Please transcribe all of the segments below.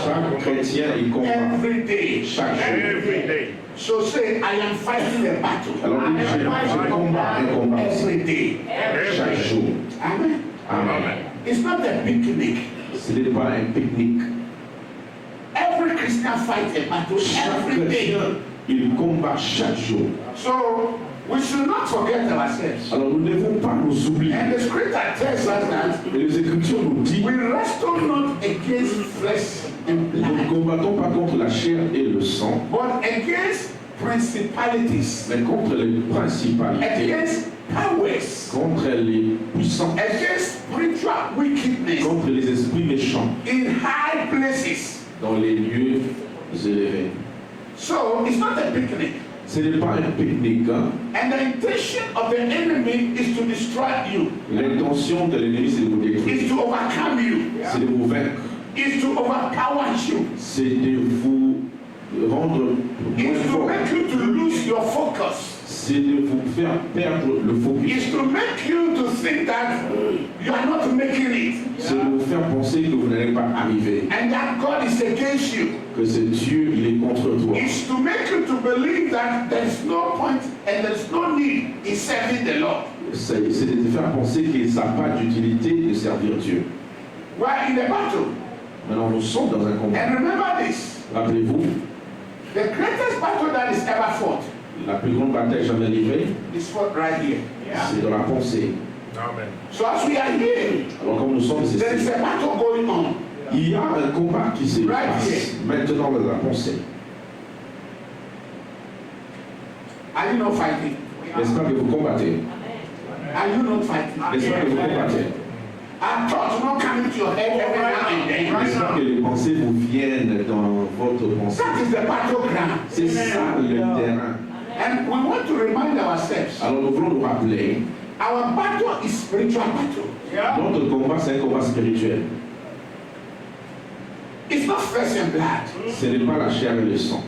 Chaque chrétien, il combat. Every day. Chaque jour. So say, I am fighting a battle. Alors, je combats un combat. Every day. Chaque jour. Amen. Amen. It's not a picnic. Ce n'est pas un pique-nique. Every Christian fights a battle Chaque every day. chrétien, il combat chaque jour. So we should not forget ourselves. Alors, nous ne devons pas nous oublier. And the scripture tells us that Et les Écritures nous disent we wrestle not against flesh and nous ne blood, combattons pas contre la chair et le sang, but against principalities, mais contre les principalités, against powers, contre les puissants, against spiritual wickedness contre les esprits méchants in high places. dans les lieux élevés. So it's not a picnic. Ce n'est pas un pique-nique. Hein? And the intention of the enemy is to destroy you, L'intention de l'ennemi, c'est de vous détruire, is to overcome you, c'est de vous vaincre, is to overpower you, c'est de vous rendre is moins to fort, make you to lose your focus, c'est de vous faire perdre le focus, is to make you to think that you are not making it, c'est de vous faire penser que vous n'allez pas arriver, and that God is against you. que c'est Dieu, il est contre toi. Is to make you to believe that there is no point and there is no need in serving the Lord. C'est de te faire penser qu'il n'a pas d'utilité de servir Dieu. We are in a battle. Maintenant, nous sommes dans un combat. And remember this, Rappelez-vous, the greatest battle that is ever fought la plus grande bataille jamais livrée, is fought right here. c'est dans la pensée. Amen. So as we are here, Alors, comme nous sommes there is ici, a battle going on. il y a un combat qui se Right passe here. maintenant dans la pensée. Are you not fighting? N'est-ce pas que vous combattez? Are you not fighting? N'est-ce pas que vous combattez? Are thoughts not coming to your head every now and then? N'est-ce pas que les pensées vous viennent dans votre pensée? That is the battleground. C'est ça le terrain. And we want to remind ourselves, Alors nous voulons nous rappeler, our battle is spiritual battle. notre combat, c'est un combat spirituel. It's not flesh and blood. Ce n'est pas la chair et le sang.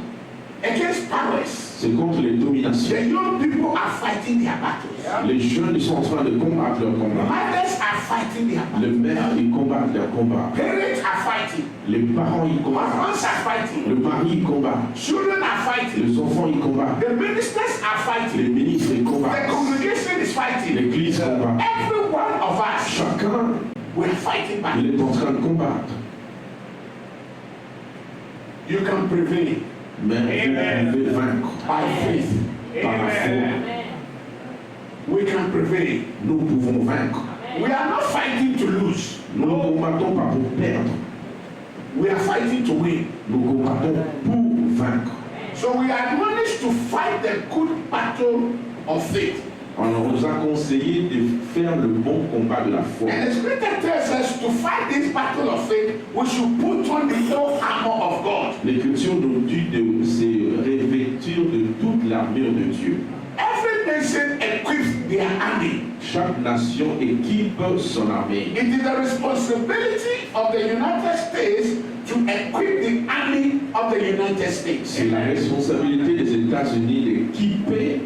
Against powers. C'est contre les dominations. The young people are fighting their battles. Les jeunes, ils sont en train de combattre leur combat. Mothers are fighting their battles. Les mères, ils combattent leur combat. Parents are fighting. Les parents, ils combattent. Husbands are fighting. Le mari, il combat. Children are fighting. Les enfants, ils combattent. The ministers are fighting. Les ministres, ils The combattent. congregation is fighting. L'église combat. Every one of us, Chacun, we are fighting back. il est en train de combattre. You can prevail Mais vous pouvez vaincre by faith. par la foi. We can prevail. Nous pouvons vaincre. We are not fighting to lose. Nous ne combattons pas pour perdre. We are fighting to win. Nous combattons pour vaincre. So we are admonished to fight the good battle of faith. On nous a conseillé de faire le bon combat de la foi. And the scripture tells us to fight this battle of faith, we should put on the whole armor of God. L'Écriture nous dit de se revêtir de toute l'armure de Dieu. Every nation equips their army. Chaque nation équipe son armée. It is the responsibility of the United States to equip the army of the United States. C'est la responsabilité des États-Unis d'équiper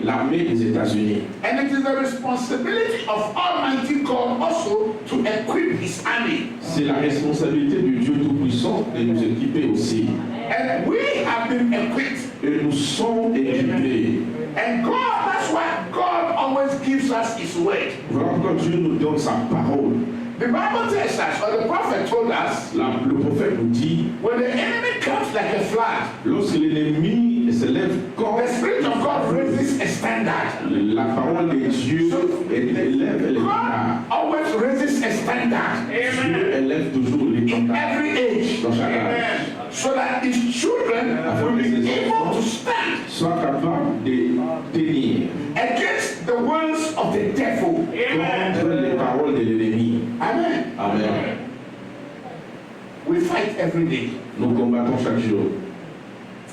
l'armée des États-Unis. And it is the responsibility of Almighty God also to equip His army. C'est la responsabilité du Dieu Tout-Puissant de nous équiper aussi. And we have been equipped. Et nous sommes équipés. And God, that's why God always gives us His word. Voilà pourquoi Dieu nous donne sa parole. The Bible tells us, or the prophet told us, Le prophète nous dit, when the enemy comes like a flood, lorsque l'ennemi se lève comme the Spirit of God raises a standard. la parole de Dieu élève les God standards. always raises a standard Dieu élève toujours les in standards every age, dans chaque âge. so that His children will be able to stand Soit capable de tenir against the words of the devil. contre les paroles de l'ennemi. Amen. Amen. We fight every day. Nous combattons chaque jour.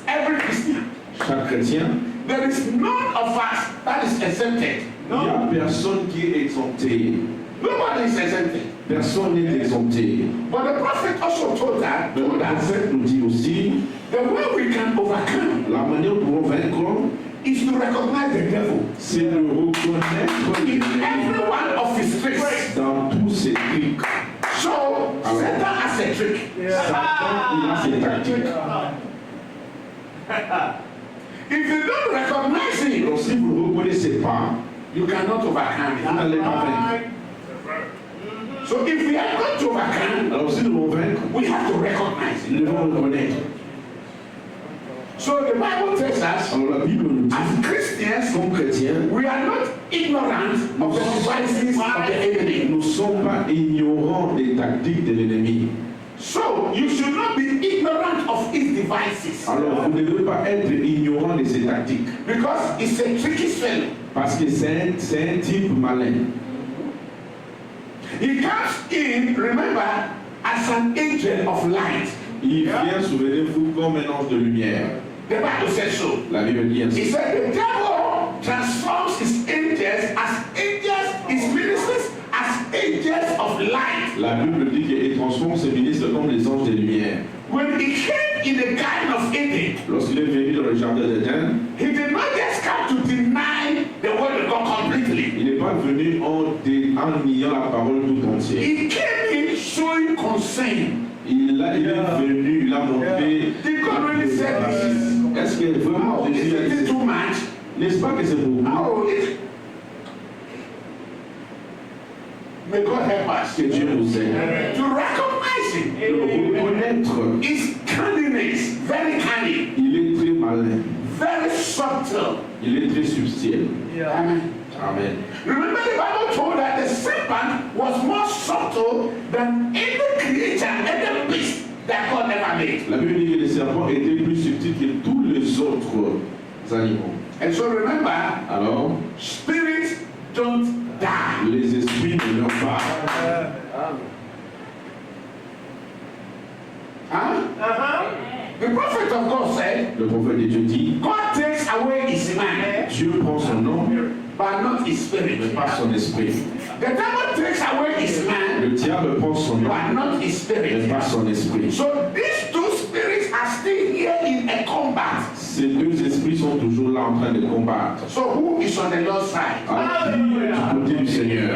Every Christian. Chaque chrétien, There is none of us that is exempted. il n'y a personne qui est exempté. Nobody is exempted. Personne n'est exempté. But the prophet also told Mais le us prophète nous dit aussi, the way we can overcome la manière pour vaincre, is to recognize the devil c'est de reconnaître in l'ennemi every one of his tricks. dans tous ses trucs. So Satan as a trick. Satan, il a ses tactiques. If you don't recognize it, Donc si vous ne reconnaissez pas, you cannot overcome vous n'allez pas vaincre. it. So if we are going to overcome, Alors si nous voulons vaincre, we have to recognize nous it. devons reconnaître. So the Bible tells us, Alors la Bible nous dit, as Christians, comme chrétiens, we are not ignorant of the devices of the enemy. nous ne sommes pas ignorants des tactiques de l'ennemi. So you should not be ignorant of his devices, Alors vous ne devez pas être ignorant de ses tactiques. because it's a tricky fellow. Parce que c'est un type malin. He comes in, remember, as an angel of light. Il vient, souvenez-vous, comme un ange de lumière. The Bible says so. La Bible dit He ainsi. said the devil transforms his angels, his ministers as angels of light. La Bible dit qu'il transforme ses ministres comme les anges de lumière. When he came in the Garden of Eden, Lorsqu'il est venu dans le jardin d'Éden, he did not just come to deny the word of God completely. il n'est pas venu en niant la parole tout entière. He came in showing concern. Il est venu, il a montré. Did God really say this? Est-ce que vraiment Oh, Jésus a isn't it dit? too much? N'est-ce pas que c'est beaucoup? Oh, may God help us Que Dieu nous aide. to recognize it. De le reconnaître. His cunningness, very cunning, Il est très malin. very subtle. Il est très subtil. Amen. Amen. Remember the Bible told that the serpent was more subtle than any creature, any beast that God ever made. La Bible dit que les serpents étaient plus subtils que tous les autres animaux. And so remember, Alors, spirits don't die. les esprits ne meurent pas. Huh? The prophet of God said, Le prophète de Dieu dit, God takes away his man, Dieu prend son nom, but not his spirit. mais pas son esprit. The devil takes away his man, Le diable prend son nom, but not his mais spirit. pas son esprit. So these two spirits are still here in a combat. Ces deux esprits sont toujours là en train de combattre. So who is on the Lord's side? Alors, qui est du côté du Seigneur?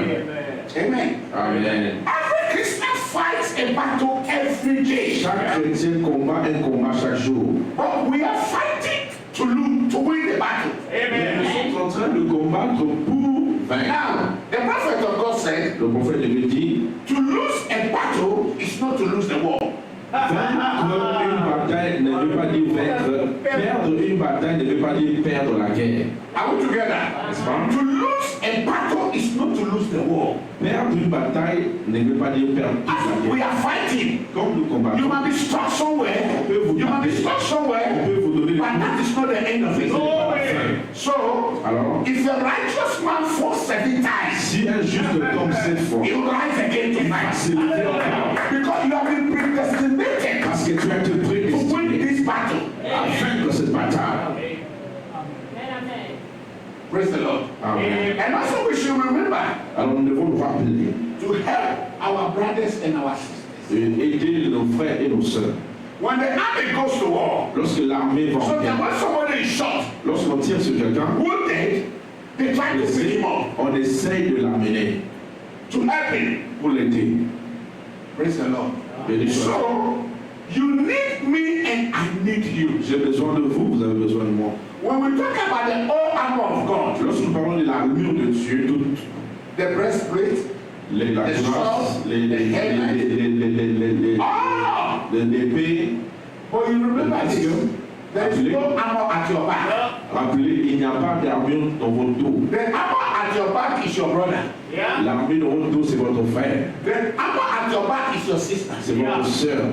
Amen. Amen. Every Christian fights a battle every day. Chaque chrétien combat un combat chaque jour. But we are fighting to win the battle. Mais nous sommes en train de combattre pour vaincre. Now, the prophet of God said, Le prophète de Dieu dit, to lose a battle is not to lose the war. vaincre une bataille ne veut pas dire vaincre. Perdre une bataille ne veut pas dire perdre la guerre. Are we together? N'est-ce pas? To lose a battle is not to lose the war. Perdre une bataille ne veut pas dire perdre toute la As we guerre. are fighting, Comme nous you combattons, might be stuck somewhere. You might be stuck on somewhere, peut vous donner but that is not the end of it. So, Alors, if a righteous man falls 7 times, si un juste tombe 7 fois, he will rise again to fight. c'est le encore. Because you have been predestinated Parce que tu as été to win prédestiné this battle. à vaincre cette bataille. Praise the Lord. Amen. And also we should remember Alors nous devons nous rappeler to help our brothers and our sisters. d'aider nos frères et nos sœurs. When the army goes to war, Lorsque l'armée va en sometimes guerre, when somebody is shot, lorsqu'on tire sur quelqu'un, wounded, they try to pick him up on essaye de l'amener to help him. pour l'aider. Praise the Lord. Béni soit. So, you need me and I need you. J'ai besoin de vous, vous avez besoin de moi. When we talk about the whole armor of God, Lorsque nous parlons de l'armure de Dieu, toute the breastplate, la The grâce, sword, the helmet. l'épée, but you remember Parce this, que- there is no armor at your back. rappelez, il n'y a pas d'armure dans votre dos. The armor at your back is your brother. L'armure dans votre dos, c'est votre frère, The armor at your back is your sister. c'est votre sœur.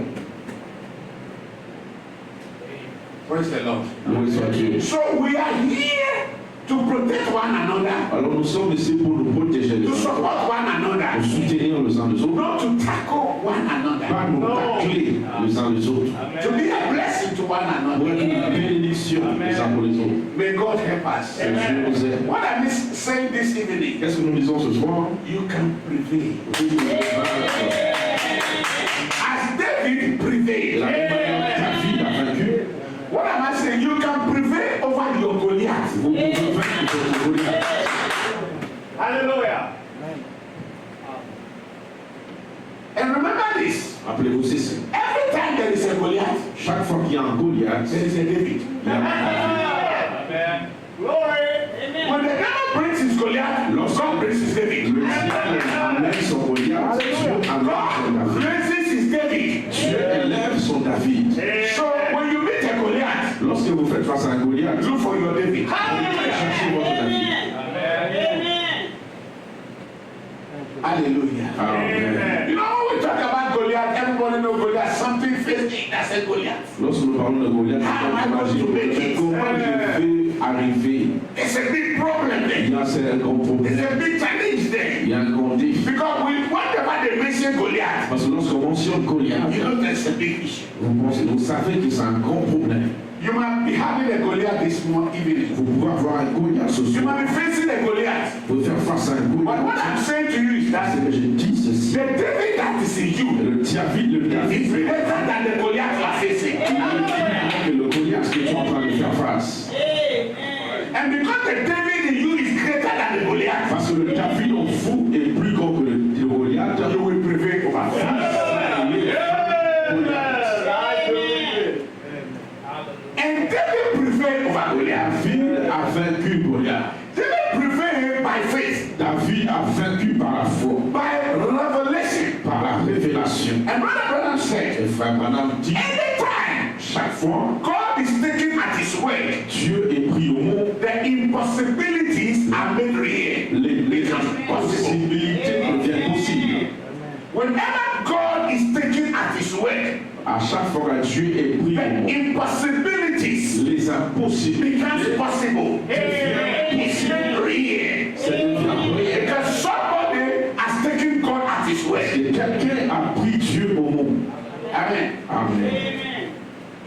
Praise the Lord. Loué soit Dieu. So we are here to protect one another, Alors nous sommes ici pour nous protéger les to uns, support one pour another, soutenir les uns les autres, not to tackle one pas another, nous tacler les uns les autres, to be a blessing to one pour être another. une bénédiction les uns pour les autres. May God help us. Que Dieu nous aide. What am I saying this evening? Qu'est-ce que nous disons ce soir? You can prevail. Vous pouvez vaincre. As David prevailed. La même manière que David a vaincu, What am I saying? You can prevail over your Goliath. vous pouvez vaincre votre Goliath. Hallelujah. And remember this. Rappelez-vous ceci. Chaque fois qu'il y a un Goliath, there is a David. il y a un David. Amen. Glory. When the devil brings his Goliath, God brings his David. Le diable amène son Goliath, Dieu amène son God David. raises his David. Dieu élève son David. So when you meet a Goliath, Lorsque vous faites face à un Goliath, look for your David. cherchez votre David. Hallelujah. Amen. You know, when we talk about Goliath, everybody knows Goliath. Something physical, that's a Goliath. Lorsque nous parlons de Goliath, comment je vais arriver? It's a big problem there. Il y a un grand It's problème. a big challenge there. Il y a un grand défi. Because whenever they mention Goliath, Parce que lorsqu'on mentionne Goliath, you know there's a big issue. vous savez que c'est un grand problème. You might be having a Goliath this evening. Vous pouvez avoir un Goliath ce You soir. might be facing a Goliath. Vous pouvez faire face à un But what Goliath. I'm saying to you is that C'est que je dis ceci. the David that is in you Le David, is greater than the Goliath you are facing. que le Goliath que tu es en train de faire face. And because the David in you is greater than the Goliath, Parce que le David en vous est plus grand que le Goliath. you will prevail over Goliath. And David prevailed over Goliath. David a vaincu Goliath. David prevailed by faith, David a vaincu par la foi, by revelation. par la révélation. And Brother Branham said, Et frère Branham dit, anytime chaque fois, God is taken at his word, Dieu est pris au mot, the impossibilities are made real. les impossibilités deviennent possibles. Whenever God is taken at his word, À chaque fois que Dieu est pris au the mot, impossibilities les impossibilités becomes possible. It's made real. ça devient réel. Because somebody has taken God at his word. Et quelqu'un a pris Dieu au mot. Amen. Amen.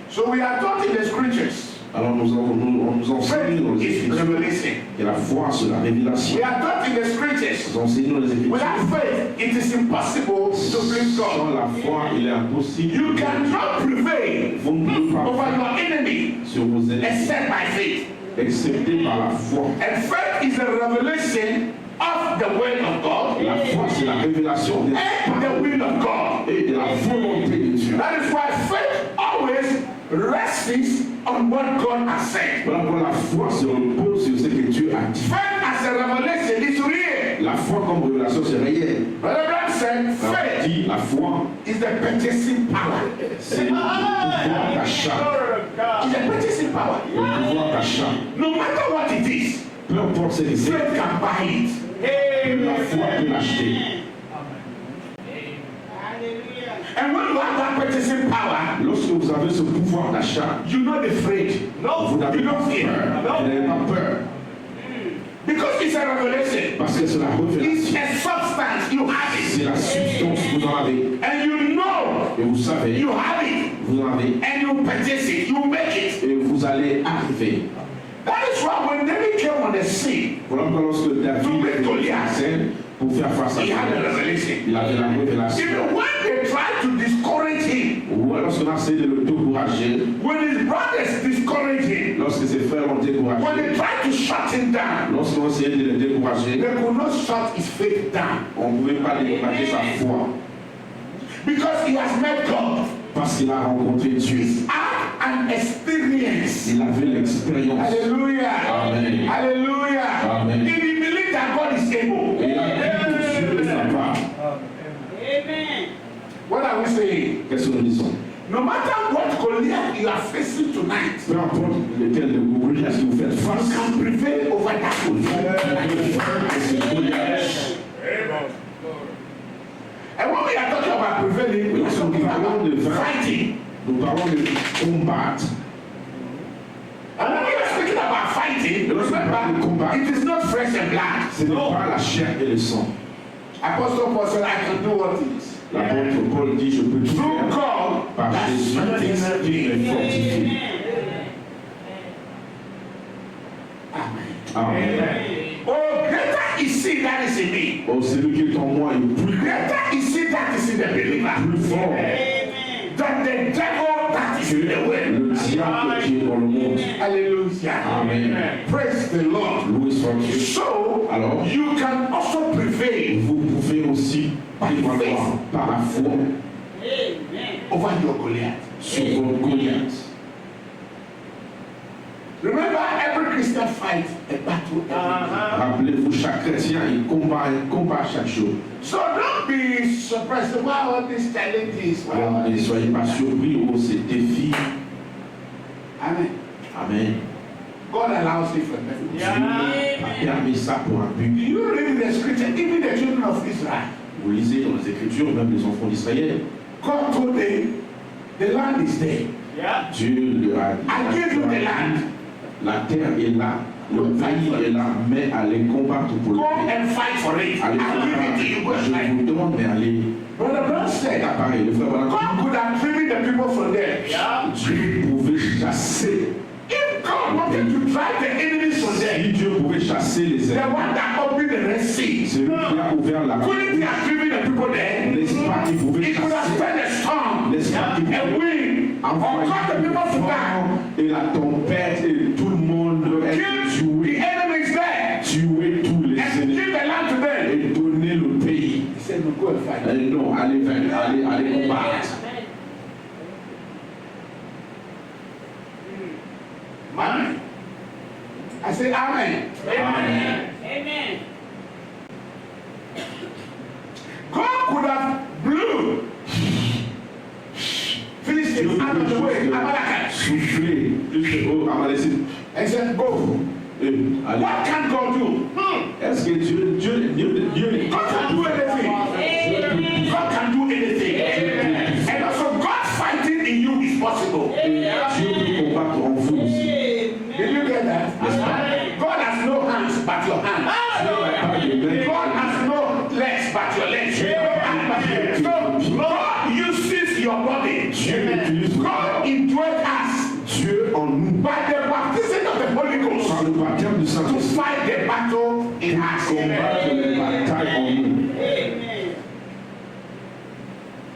So we are taught in the scriptures. Alors nous enseignons dans les Faith is Écritures revelation. que la foi c'est la révélation. We are taught in the scriptures. Nous enseignons dans les Écritures. Without faith, it is impossible to please God. Sans la foi, il est impossible. You cannot prevail Vous ne pouvez pas over faire your enemy sur vos ennemis, except by faith. excepté par la foi. And faith is a revelation of the word of God La foi, c'est la révélation de and the will of God. et de la volonté de Dieu. That is why faith always rests on what God has said. Voilà pourquoi la foi se repose sur ce que Dieu a dit. Faith as a revelation is real. La foi comme révélation, c'est réel. Brother Brown said, La, faith dit, la foi, is the purchasing power. c'est le pouvoir d'achat. It's the purchasing power. Le pouvoir d'achat. No matter what it is, Peu importe ce que c'est, faith can buy it. la foi peut l'acheter. And when you have that purchasing power, Lorsque vous avez ce pouvoir d'achat, you're not afraid. vous n'avez You pas don't fear. peur. Vous n'avez pas peur. Because it's a revelation. Parce que c'est la révélation. It's a substance. You have C'est it. la substance, vous en avez. And you know Et vous savez, you have it. vous en avez. And you purchase it. You make it. Et vous allez arriver. That is why when David came on the scene, Voilà pourquoi lorsque David est venu sur la scène pour faire face à he had a Goliath, revelation. il avait la révélation. Even when they tried to discourage him, Ou lorsqu'on a essayé de le décourager, when his brothers discouraged him, lorsque ses frères l'ont when découragé, they tried to shut him down, lorsqu'on a essayé de le décourager, they could not shut his faith down. on ne pouvait pas décourager sa foi Because he has met God. parce qu'il a rencontré Dieu. He's had an experience. Il avait l'expérience. Hallelujah. Amen. Hallelujah. Amen. If he believed that God is able. Et il a dit que Dieu est capable. What are we saying? Qu'est-ce que nous disons? No matter what Goliath you are facing tonight, Peu importe lequel de Goliath que vous faites you face, can prevail over that Goliath. c'est Goliath. And when we are talking about prevailing, we are talking about fighting. Nous parlons de combattre. And when we are speaking about fighting, remember, it is not flesh and blood. Ce n'est pas la chair et le sang. Apostle Paul said, I can do all things. L'apôtre Paul dit, je peux tout Through faire God par that Jésus strengthens qui me. me fortifie. Amen. Amen. Oh, greater is he that is in me. Oh, celui qui est en moi est plus Greater is he that is in the believer fort than the devil that is que in the world. le diable qui est dans le monde. Hallelujah. Amen. Praise the Lord. Loué soit Dieu. So, Alors, you can also prevail vous pouvez aussi prévaloir par la foi over your Goliath. sur votre Goliath. Remember, every Christian fights a battle every day. Rappelez-vous, chaque chrétien, il combat chaque jour. So don't be surprised about all these challenges. Alors, ne soyez pas surpris de ces défis. Amen. Amen. God allows it for them. Dieu a permis ça pour un but. You read the scripture, even the children of Israel. Vous lisez dans les Écritures, même les enfants d'Israël. God told them, the land is there. Dieu leur a dit, I give you the land. la terre est là, le pays est là, mais allez combattre pour le Go pays. and fight for it. Allez I give it to you. Go and je fight. vous demande, mais allez. Brother Brown said, Pareil, le frère Branham, God could have driven the people from there. Dieu pouvait chasser. If God wanted to drive the enemies from there, Si Dieu pouvait chasser les the ennemis, one that opened the Red Sea, c'est lui qui a ouvert la couldn't he have driven the people there? N'est-ce pas qu'il pouvait He could have chasser, sent a storm, n'est-ce pas qu'il a pouvait wind, or envoyer cause the le people to die. vent et la tempête et tout le monde Kill est the tué, enemies there tuer tous les and ennemis give the land to them. et donner le pays. He said, no, go and fight. Non, allez combattre. Amen. I say amen. Amen. Amen. God could have blew Philistines out of the way, Amalekites, Souffler, juste au Amalécite. and said, go. Allez. What can God do? Est-ce que Dieu God can do anything. God can do anything. And also God fighting in you is possible. Dieu peut combattre en vous aussi. Did you get that? God has no hands but your hands. God has no legs but your legs. So God uses your body. God indwelt us Dieu en nous, by the baptism of the Holy Ghost par le baptême du to Saint-Esprit, fight the battle in us. combattre les batailles en nous.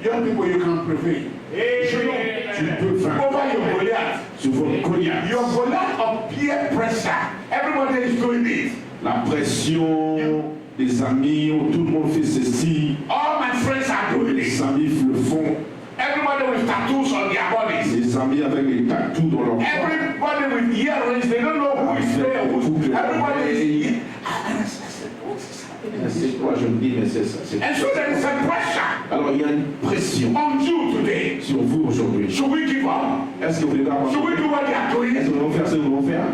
Young people, you can prevail. Tu peux vaincre Over your Goliath. sur votre Goliath. Your Goliath of peer pressure. Everybody is doing it. La pression des amis, où tout le monde fait ceci, All my friends are doing les it. amis le font, Everybody with tattoos on their bodies. les amis avec les tatous dans leur corps. Everybody with earrings. They don't know who is there. Everybody is. And I said, what is happening? C'est quoi je me dis, mais c'est ça. And so there is a pressure Alors il y a une pression on you today. sur vous aujourd'hui. Should we give up? Est-ce que vous voulez avoir? Should we do what they are Est-ce doing? que nous allons faire ce que nous allons faire?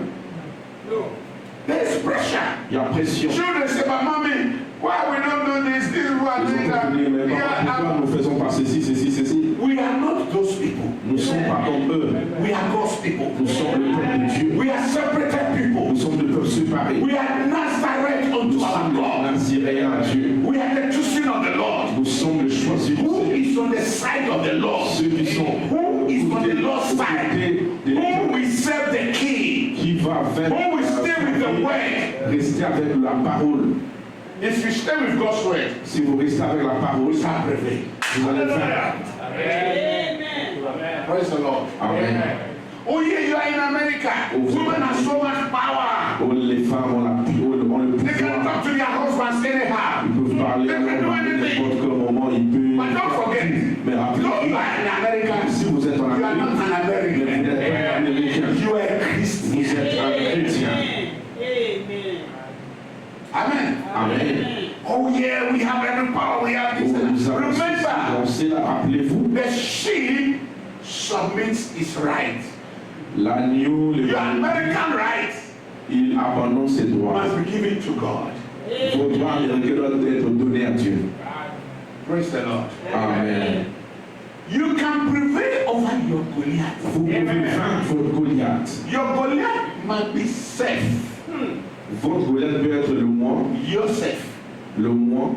There is pressure. Il y a pression. Children say, but mommy, why we don't do this? This is what Ils we ont continué, mais pourquoi nous faisons pas ceci, ceci, ceci? We are not those people. Nous ne sommes pas comme eux. We are God's people. Nous sommes le peuple de Dieu. We are separated people. Nous sommes le peuple séparé. We are Nazareth Nous unto our sommes God. les Naziréens à Dieu. We are the choosing of the Lord. Nous sommes le choisi du Who Seigneur. is on the side of the Lord? Ceux qui sont Who is on the Lord's aux side? côtés de Who will serve the King? qui va vers Who will stay with the word? rester avec la parole. If you stay with God's word, Si vous restez avec la parole, we shall prevail. vous allez faire. Praise the Lord. Amen. Oh yeah, you are in America. Women have so much power. Oh, les femmes ont le They can pouvoir. talk to their husbands anyhow. Ils peuvent parler à leur mari n'importe quel moment. Ils peuvent. But don't forget, Mais no, you rappelez-vous, are in America. si vous êtes en You are not Amérique, an mais vous American. n'êtes pas un Américain. You are a Christian. Vous êtes un chrétien. Amen. Amen. Oh yeah, we have every power. We have this. Nous avons Remember, ceci, rappelez-vous, the sheep submits its right. l'agneau, Your American rights il abandonne ses droits. must be given to God. Vos droits américains doivent être donnés à Dieu. Praise the Lord. Amen. You can prevail over your Goliath. Vous pouvez vaincre votre Goliath. Your Goliath must be safe. Votre Goliath peut être le moi, Yourself. le moi,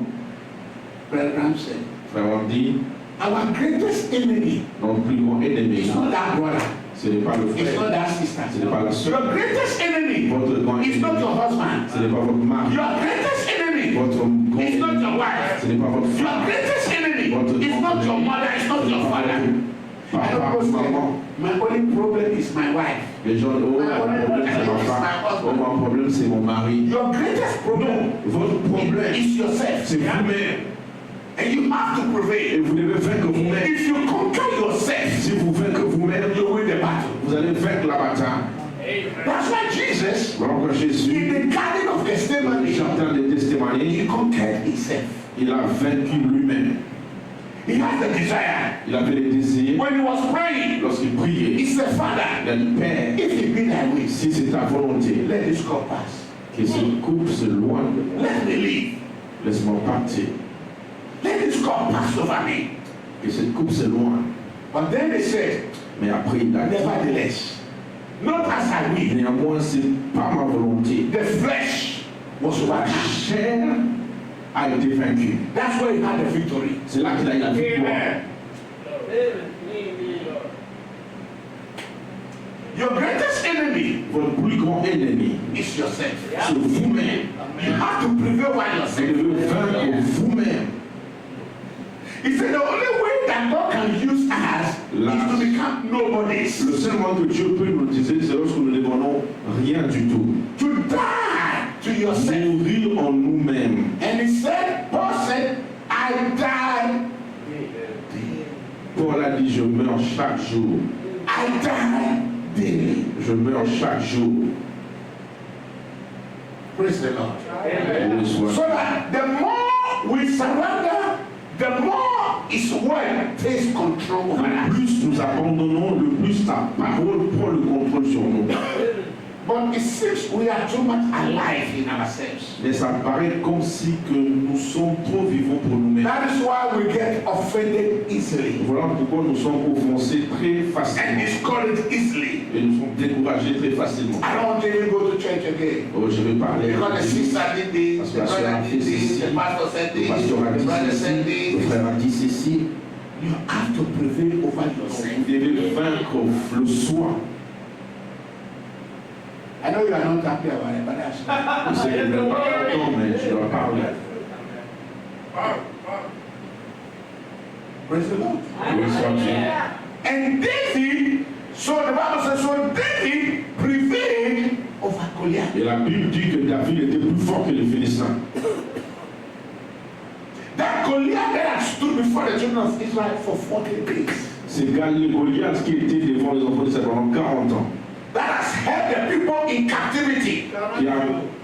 Brother Ram said, frère dit, our greatest enemy notre plus grand ennemi. is not that brother. Ce n'est pas le It's not frère, that sister. ce n'est pas la soeur, Your greatest enemy votre grand is not ennemi. your husband. Ce n'est pas votre mari, Your greatest enemy votre grand is not your ennemi. wife. Ce n'est pas votre Your femme, greatest enemy is not your mother. It's not your father. I papa, don't know. maman. My only problem is my wife. Les gens, oh, mon problème c'est ma femme, oh, mon problème c'est mon mari. Your greatest problem Votre problème, is yourself. c'est vous-même. And you have to Et prevail. vous devez vaincre vous-même. If you conquer yourself, Si vous vaincrez vous-même, you win the battle. vous allez vaincre la bataille. That's why Jesus, Voilà pourquoi Jésus, in the garden of dans le Gethsemane, jardin des he Testimonies, conquered himself. il a vaincu lui-même. He had the desire. Il avait les désirs. When he was praying, Lorsqu'il priait, he said, il Father, a dit, Père, if it be thy will, si c'est ta volonté, let this cup pass. que cette coupe se loigne de moi, Let me live. laisse-moi partir. Let this cup pass over me. Que cette coupe se loigne. But then they said, Mais après, il a dit, nevertheless, not as I will. néanmoins, c'est pas ma volonté. The flesh was La overcome. chair a été vaincue. That's where he had the victory. C'est là qu'il a eu la victoire. Your greatest enemy Votre plus grand ennemi, is yourself. c'est vous-même. You have to prevail by Vous yourself. devez vaincre vous-même. He said the only way that God can use us is to become nobodies. Le seul moment que Dieu peut nous utiliser, c'est lorsque nous ne devenons rien du tout. To die to yourself. Mourir en nous-mêmes. And he said, Paul said, I die. Paul a dit, je meurs chaque jour. I die daily. Je meurs chaque jour. Praise the Lord. Béni soit. So that the more we surrender, the more His word takes control over Le us. plus nous abandonnons, le plus ta parole prend le contrôle sur nous. But it seems we are too much alive in ourselves. Mais ça paraît comme si que nous sommes trop vivants pour nous-mêmes. That is why we get offended easily Voilà pourquoi nous sommes offensés très and facilement. discouraged easily. Et nous sommes découragés très facilement. I don't want to even go to church again. Oh, je vais parler. Because the sister did this, the brother did this, the pastor said Le this, pasteur a the dit brother said ceci, le this. frère a dit ceci. You have to prevail over yourself. Vous devez vaincre le soi. I know you are not happy about it, but that's Je sais que vous n'êtes pas content, mais je dois parler. praise the Lord. Béni soit Dieu. And David, so the Bible says, so David prevailed over Goliath. Et la Bible dit que David était plus fort que les Philistins. That Goliath that had stood before the children of Israel for 40 days, C'est Goliath qui était devant les enfants d'Israël pendant 40 ans. that has held the people in captivity. Qui a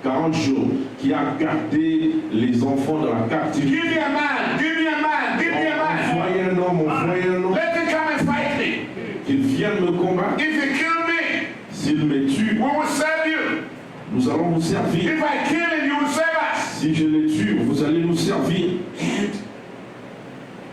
40 jours, qui a gardé les enfants dans la captivité. Give me a man, give me a man, give me a man. Envoyez un homme, envoyez un homme. Let him come and fight me. Qu'il vienne me combattre. If you kill me, S'il me tue, we will serve you. nous allons vous servir. If I kill him, you will serve us. Si je les tue, vous allez nous servir. And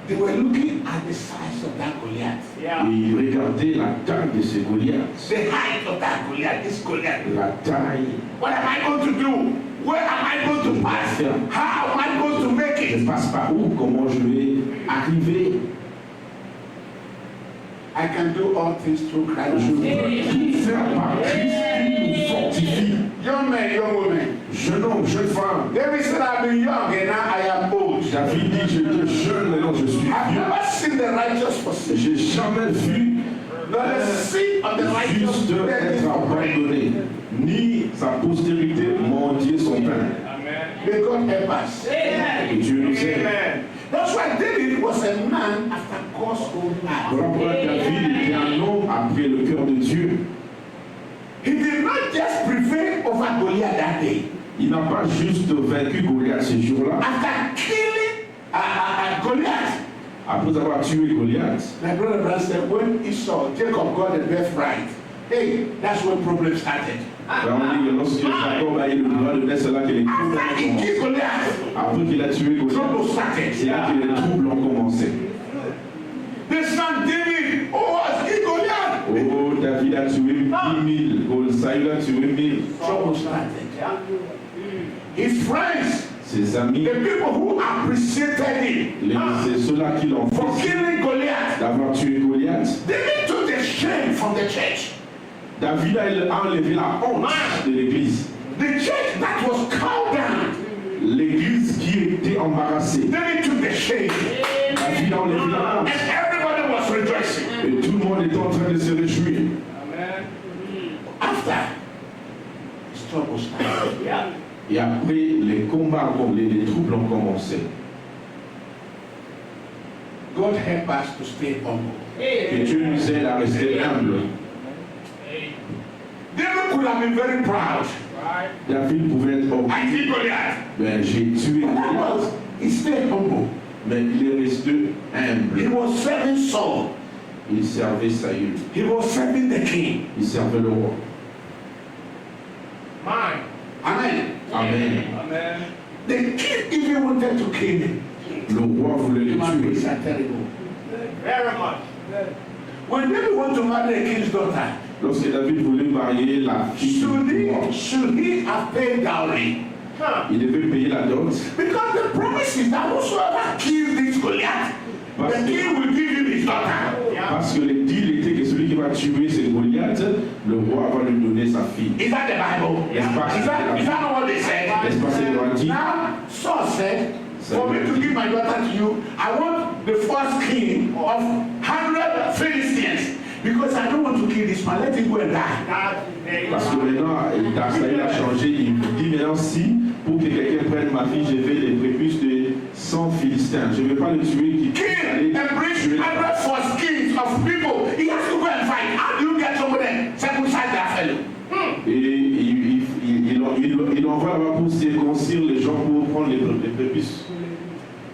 they were looking at the size of that Goliath. Et il regardait la taille de ces Goliaths. The height of that Goliath, this Goliath. La taille. What am I going to do? Where am I going to pass? How am I going to make Je it? passe par où? Comment je vais arriver? I can do all things through Je Christ. veux tout faire par Christ qui nous fortifie. Young men, young women. Jeune homme, jeune femme. David said, I've been young and now I am old. David dit, j'étais jeune, maintenant je suis I've vieux. never seen the righteous forsaken. J'ai jamais vu Nor the seed of the righteous juste être begging for bread. abandonné, ni sa postérité mendier son pain. May God help us. Et Dieu nous aide. That's why David was a man after God's own heart. Voilà pourquoi David était un homme après le cœur de Dieu. He did not just prevail over Goliath that day. Il n'a pas juste vaincu Goliath ce jour-là. After killing Goliath, Après avoir tué Goliath, my brother Abraham said, when Esau, Jacob got the birthright, hey, that's when problems started. ben on dit que lorsque Jacob a eu le droit de naître, c'est là que les troubles ont After he commencé. killed Goliath, Après qu'il a tué Goliath, trouble started. c'est là que les troubles ont commencé. The son David, oh, has killed Goliath. Oh, David a tué 10 000. Saül a tué 1000. Trouble started. His friends, Ses amis, the people who appreciated him c'est ceux-là qui l'ont for fait killing Goliath, d'avoir tué Goliath. David took the shame from the church. David a enlevé la honte de l'église. The church that was cowed down, L'église qui était embarrassée. David took the shame. David a enlevé la honte. And everybody was rejoicing. Et tout le monde était en train de se réjouir. After his trouble started, Et après, les combats, les troubles ont commencé. God help us to stay humble. Que Dieu nous aide à rester humble. David could have been very proud. David pouvait être I orgueilleux. see Goliath. Ben, j'ai tué Goliath, He stayed humble. mais il est resté He humble. was serving Saul. Il servait Saül. He was serving the king. Il servait le roi. Amen. Amen. The king even wanted to kill him. Le roi voulait le Human beings tuer. are terrible. Very much. When David wanted to marry a king's daughter, Lorsque David voulait marier la fille du roi, should he have paid dowry? il devait payer la dot. Because the promise is that whosoever kills this Goliath, the king will give him his daughter. Parce que le deal était que celui qui va tuer ce Goliath, le roi va lui donner sa fille. Is that the Bible? Yes, Pastor. Is that not what they said? N'est-ce pas ce qu'il a dit? Now, Saul said, for me to give my daughter to you, I want the first king of 100 Philistines. Because I don't want to kill this man. Let him go and die. Parce que maintenant, Saül a changé. Il dit maintenant, si pour que quelqu'un prenne ma fille, je vais les prépuces de 100 Philistins. Je ne vais pas le tuer. Kill and bring 100 first kings of people. He has to go and fight. How do you get somebody circumcise that fellow? Et il envoie là-bas pour circoncire les gens pour prendre les prépuces.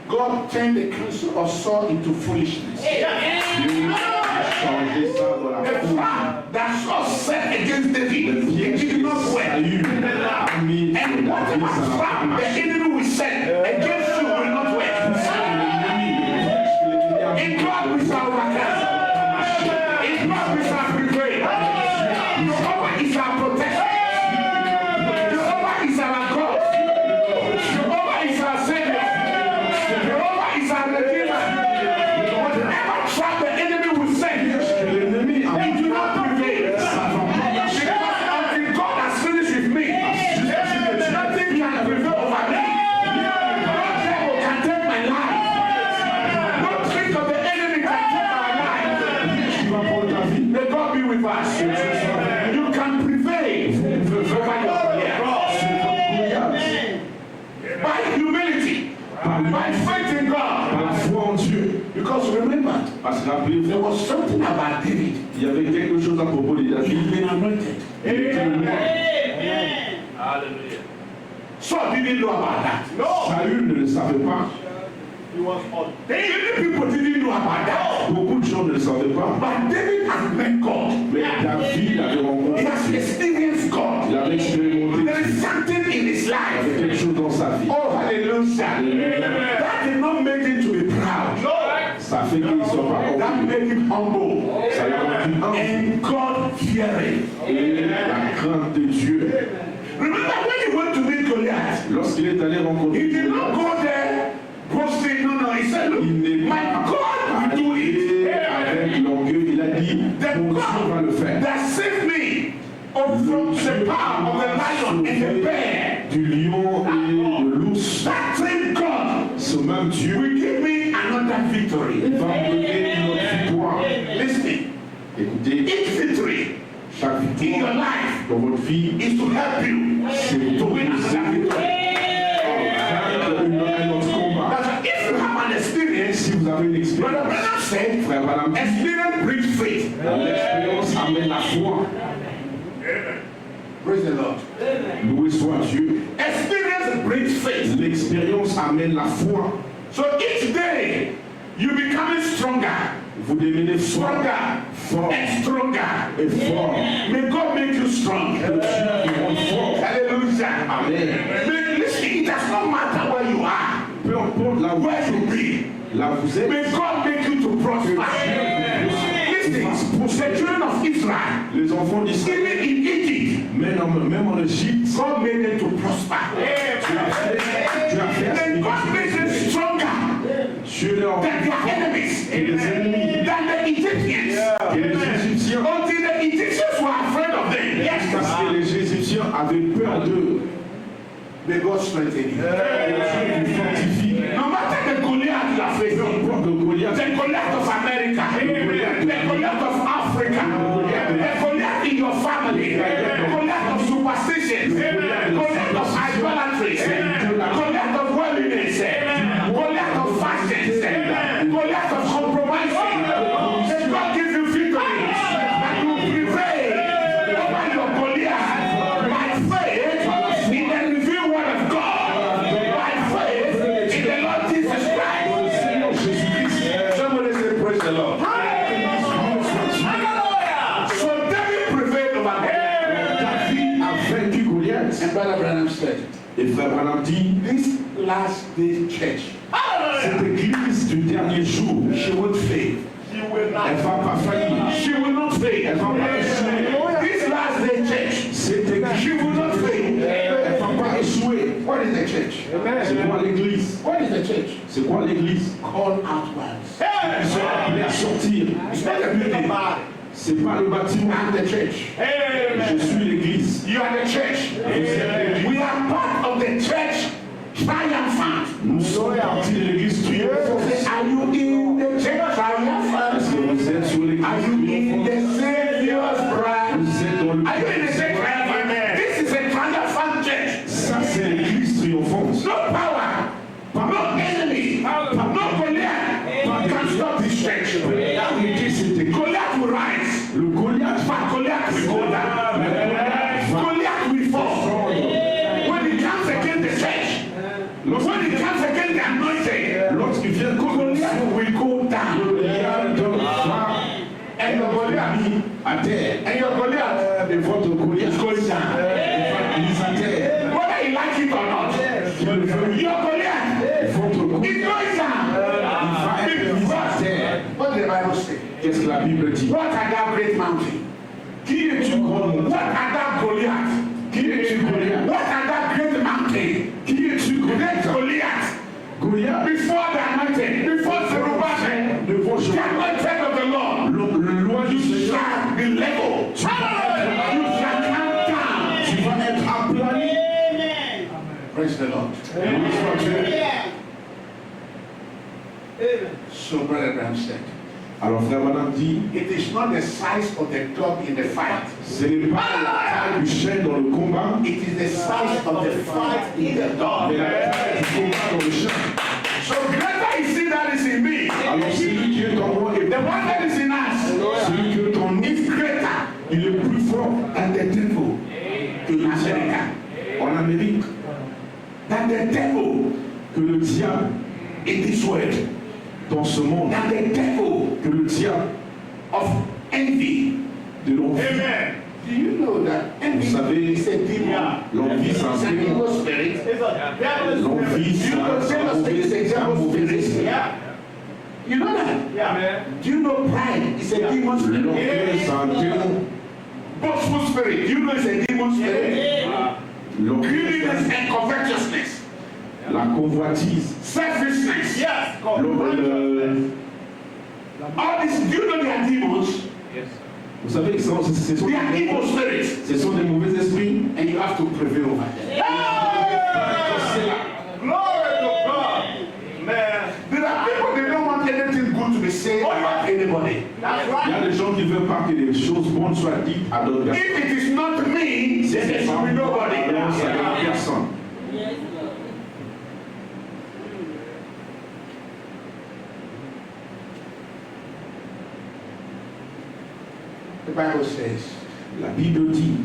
God turned the counsel of Saul into foolishness. Dieu a changé ça dans la The foule. fact that Saul set against David, it did not work. And whatever trap the enemy will set against you will not work. In God we shall overcome. In God we shall prevail. Jehovah is our protection. Jehovah is our God. Jehovah is our Savior. Jehovah is our Redeemer. Whatever trap the enemy will set, it will not prevail. Because until God has finished with me, nothing can prevail over me. No devil can take my life. No trick of the enemy can take our life. May God be with us. You can prevail over your fear. By humility, by faith in God. Par la foi en Dieu. Because remember, Parce que rappelez-vous, there was something about David. il y avait quelque chose à propos de He had David. been anointed. Il était le roi. Hallelujah. Saul didn't know about that. Saül ne le savait pas. He was ordained. Many people didn't know about that. Beaucoup de gens ne le savaient pas. But David has met God. Mais David avait He rencontré has Dieu. experienced God. Il avait expérimenté There Dieu. is something in his Il y life. avait quelque chose dans sa vie. Oh, hallelujah. That did not make him to be proud. Ça fait qu'il ne soit pas That orgueilleux. made him humble. Ça l'a rendu humble. And God fearing. Et la crainte de Dieu. Remember when he went to meet Goliath? Lorsqu'il est allé rencontrer He did not go there boasting. No. He said, look, il n'est my pas God will do it. allé avec l'orgueil. Il a dit, The mon Dieu va le God faire. that saved me from the power of the lion and the bear. Du lion et de l'ours. That same God Ce même Dieu will give me another victory. va me donner une autre victoire. Listen, Écoutez, each victory chaque in victoire your life dans votre vie, is to help you c'est to pour win another victory. un autre combat. That's why if you have an experience, Si vous avez une Brother expérience, Branham said, frère Branham, experience brings faith. l'expérience amène la foi. Praise the Lord. Loué soit Dieu. Experience brings faith. L'expérience amène la foi. So each day you becoming stronger, Vous devenez fort, stronger, fort and stronger. et fort. May God make you strong. Que Dieu vous rende fort. Hallelujah. Amen. May, listen, it does not matter where you are, Peu importe là où where you vous êtes, be. là où vous êtes, May God make you to prosper. Listen, the children of Israel, les enfants d'Israël, even in Egypt, même en Égypte, God made them to prosper. tu as fait And God made them stronger Dieu leur than their enemies, et les ennemis, than the Egyptians. et les Égyptiens, Until the Egyptians were afraid of them. Yes, parce que les Égyptiens avaient peur d'eux. may God strengthen you. Dieu vous fortifie. No matter the Goliath you are Peu facing, importe le Goliath, the Goliath of America, the Goliath of Africa, the Goliath in your family, the Goliath of superstitions, Goliath of idolatry, Goliath of worldliness, Goliath of fashions, Goliath of l'église. And Brother Branham said, Et frère Branham dit, this last day church, cette église du dernier jour, she won't fail. She will not. elle va pas faillir. She will not fail. Elle va pas échouer. This last day church, Cette église, she will not fail. elle va pas échouer. What is the church? C'est quoi l'église? What is the church? C'est quoi l'église? Call outwards. Ils sont appelés à sortir. It's not a building. C'est pas le bâtiment. I'm the church. Je suis l'église. You are the church. We are part of the church triumphant. Nous sommes partis de l'église triomphante. Say, are you in the church Est-ce triumphant? que vous êtes sur l'église Are you in triomphante? the Savior's bride? Vous êtes dans le... Are you in the church triumphant? This is a triumphant church. Ça, c'est l'église triomphante. No power, no enemy, no Goliath can stop this church. Arrêtez cette église. Goliath will rise, Le Goliath but Goliath will go down. Goliath will fall. When it comes against the church, when it comes against the anointing, lorsqu'il vient contre Goliath will go down. Goliath va And your Goliath, à terre. and your Goliath Et votre Goliath is going down. va mise à terre. Whether you like it or not, your Goliath Votre is Goliath going down. va être mise à terre. What did the Bible say? Qu'est-ce que la Bible dit? What are that great mountain? Qui es-tu, grande What montagne? are that Goliath? Qui es-tu, Goliath? What are that great mountain? Qui es-tu, Great Goliath? Goliath. Goliath, Before the anointing, before Zerubbabel, devant the Jéhovah, anointing of the Lord, le loi du you Seigneur, shall be level. You shall come down. tu vas être aplani. Praise the Lord. Loué soit Dieu. So Brother Abraham said, Alors frère Branham dit, it is not the size of the dog in the fight. ce n'est pas la taille du chêne dans le combat, It is the size of the fight in the dog. mais la taille du combat dans le chêne. So greater is he that is in me. Alors celui qui est en moi est The one that is in us celui qui est en nous, is greater il est plus fort than the devil que le in diable America. en Amérique, Than the devil que le diable in this world. dans ce monde, Than the devil que le diable of envy. de l'envie. Amen. Do you know that envy Vous savez, is a demon? l'envie c'est It's un an démon. evil spirit. It's a devil's L'envie Do c'est you know jealousy is a un devil mauvais spirit? esprit. Yeah. You know that? Yeah. Do you know pride is a demon spirit? L'orgueil c'est un démon. Boastful spirit. Do you know it's a demon spirit? L'orgueil, Greediness and covetousness. la convoitise, Yes. Selfishness. All these, do you know they are demons? Yes. vous savez que ce sont They are evil spirits. des mauvais esprits. And you have to prevail over them. Glory to God. Man. There are people, they don't want anything good to be said about anybody. That's Il y a right. des gens qui ne veulent pas que des choses bonnes soient dites à d'autres personnes. If it is not me, then there should be nobody. Alors, c'est avec personne. The Bible says, La Bible dit,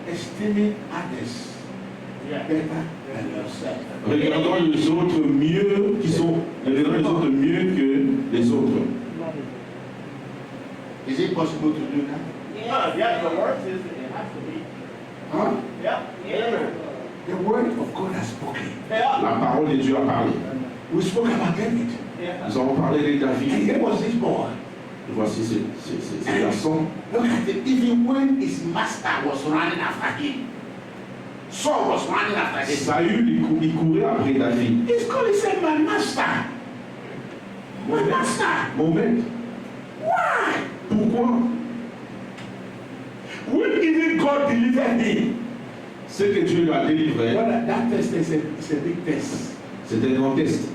estiming others Yeah. better than yourself. regardons les autres mieux, regardons les autres mieux que les autres. Is it possible to do that? Yeah, the word says it has to be. Huh? Yeah. Amen. The word of God has spoken. Yeah. La parole de Dieu a parlé. We spoke about David. Yeah. Nous avons parlé de And David. here was this boy. Et voici ces garçons. Look at it. Even when his master was running after him, Saul was running after him. Saül, il courait après David. He's called, he said, my master. My master. Mon maître, Why? pourquoi When even God delivered him? ce que Dieu lui a délivré, Well, that test is a big test. c'était un grand test.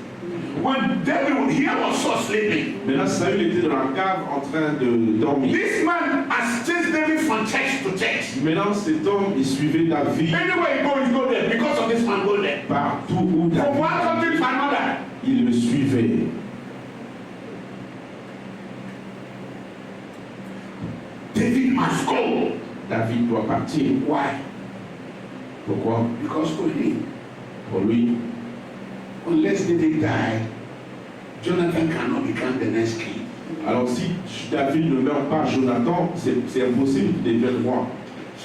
When David here was so sleeping, Mais là, Saül était dans la cave en train de dormir. this man has chased David from church to church. Maintenant, cet homme, il suivait David Anywhere he go there because of this man go there. partout où From one David country to another. il le suivait. David must go. David doit partir. Why? Pourquoi? Because for him, Pour lui, unless David died, Jonathan cannot become the next king. alors si David ne meurt pas, Jonathan, c'est impossible qu'il devienne roi.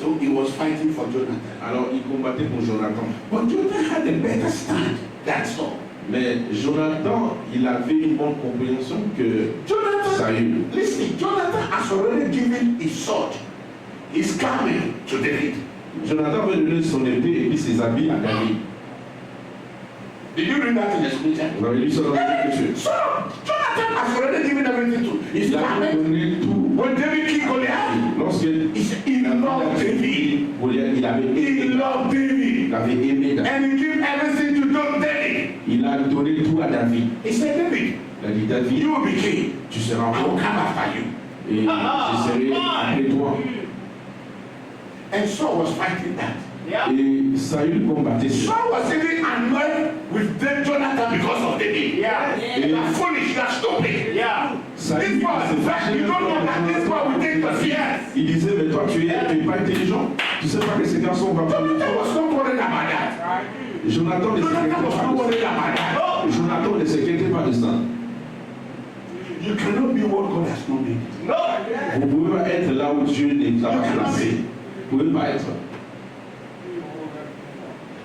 So he was fighting for Jonathan. Alors il combattait pour Jonathan. But Jonathan had a better stand than Saul. Mais Jonathan, il avait une bonne compréhension que Jonathan, Saül. listen, Jonathan has already given his sword, his garment to David. Jonathan veut donner son épée et puis ses habits à David. Did you read that in the scripture? Vous avez lu ça dans l'Écriture. So Jonathan has already given everything to his Il a garment. donné tout. When David killed Goliath, Lorsqu'il he loved David. Goliath, il avait He aimé. loved David. Il avait aimé David. And he gave everything to David. Il a donné tout à David. He said, David, Il a dit David, you will be king. tu seras I will roi come after you. et je serai après toi. And Saul was fighting that. Yeah. Et Saül combattait ça. Saul was even annoyed with Jonathan because of David. Yeah. You are foolish, you are stupid. Yeah. This boy, you don't know that this boy will take the fear. Il disait, mais toi tu es pas intelligent. Tu sais pas que ces garçons vont prendre le Jonathan trône. was not worried about that. Jonathan ne Jonathan was not s'inquiétait worried pas about that. de ça. Jonathan ne s'inquiétait pas de ça. You cannot be what God has not made. No. Vous ne pouvez pas être là où Dieu n'est pas placé. Vous ne pouvez pas être.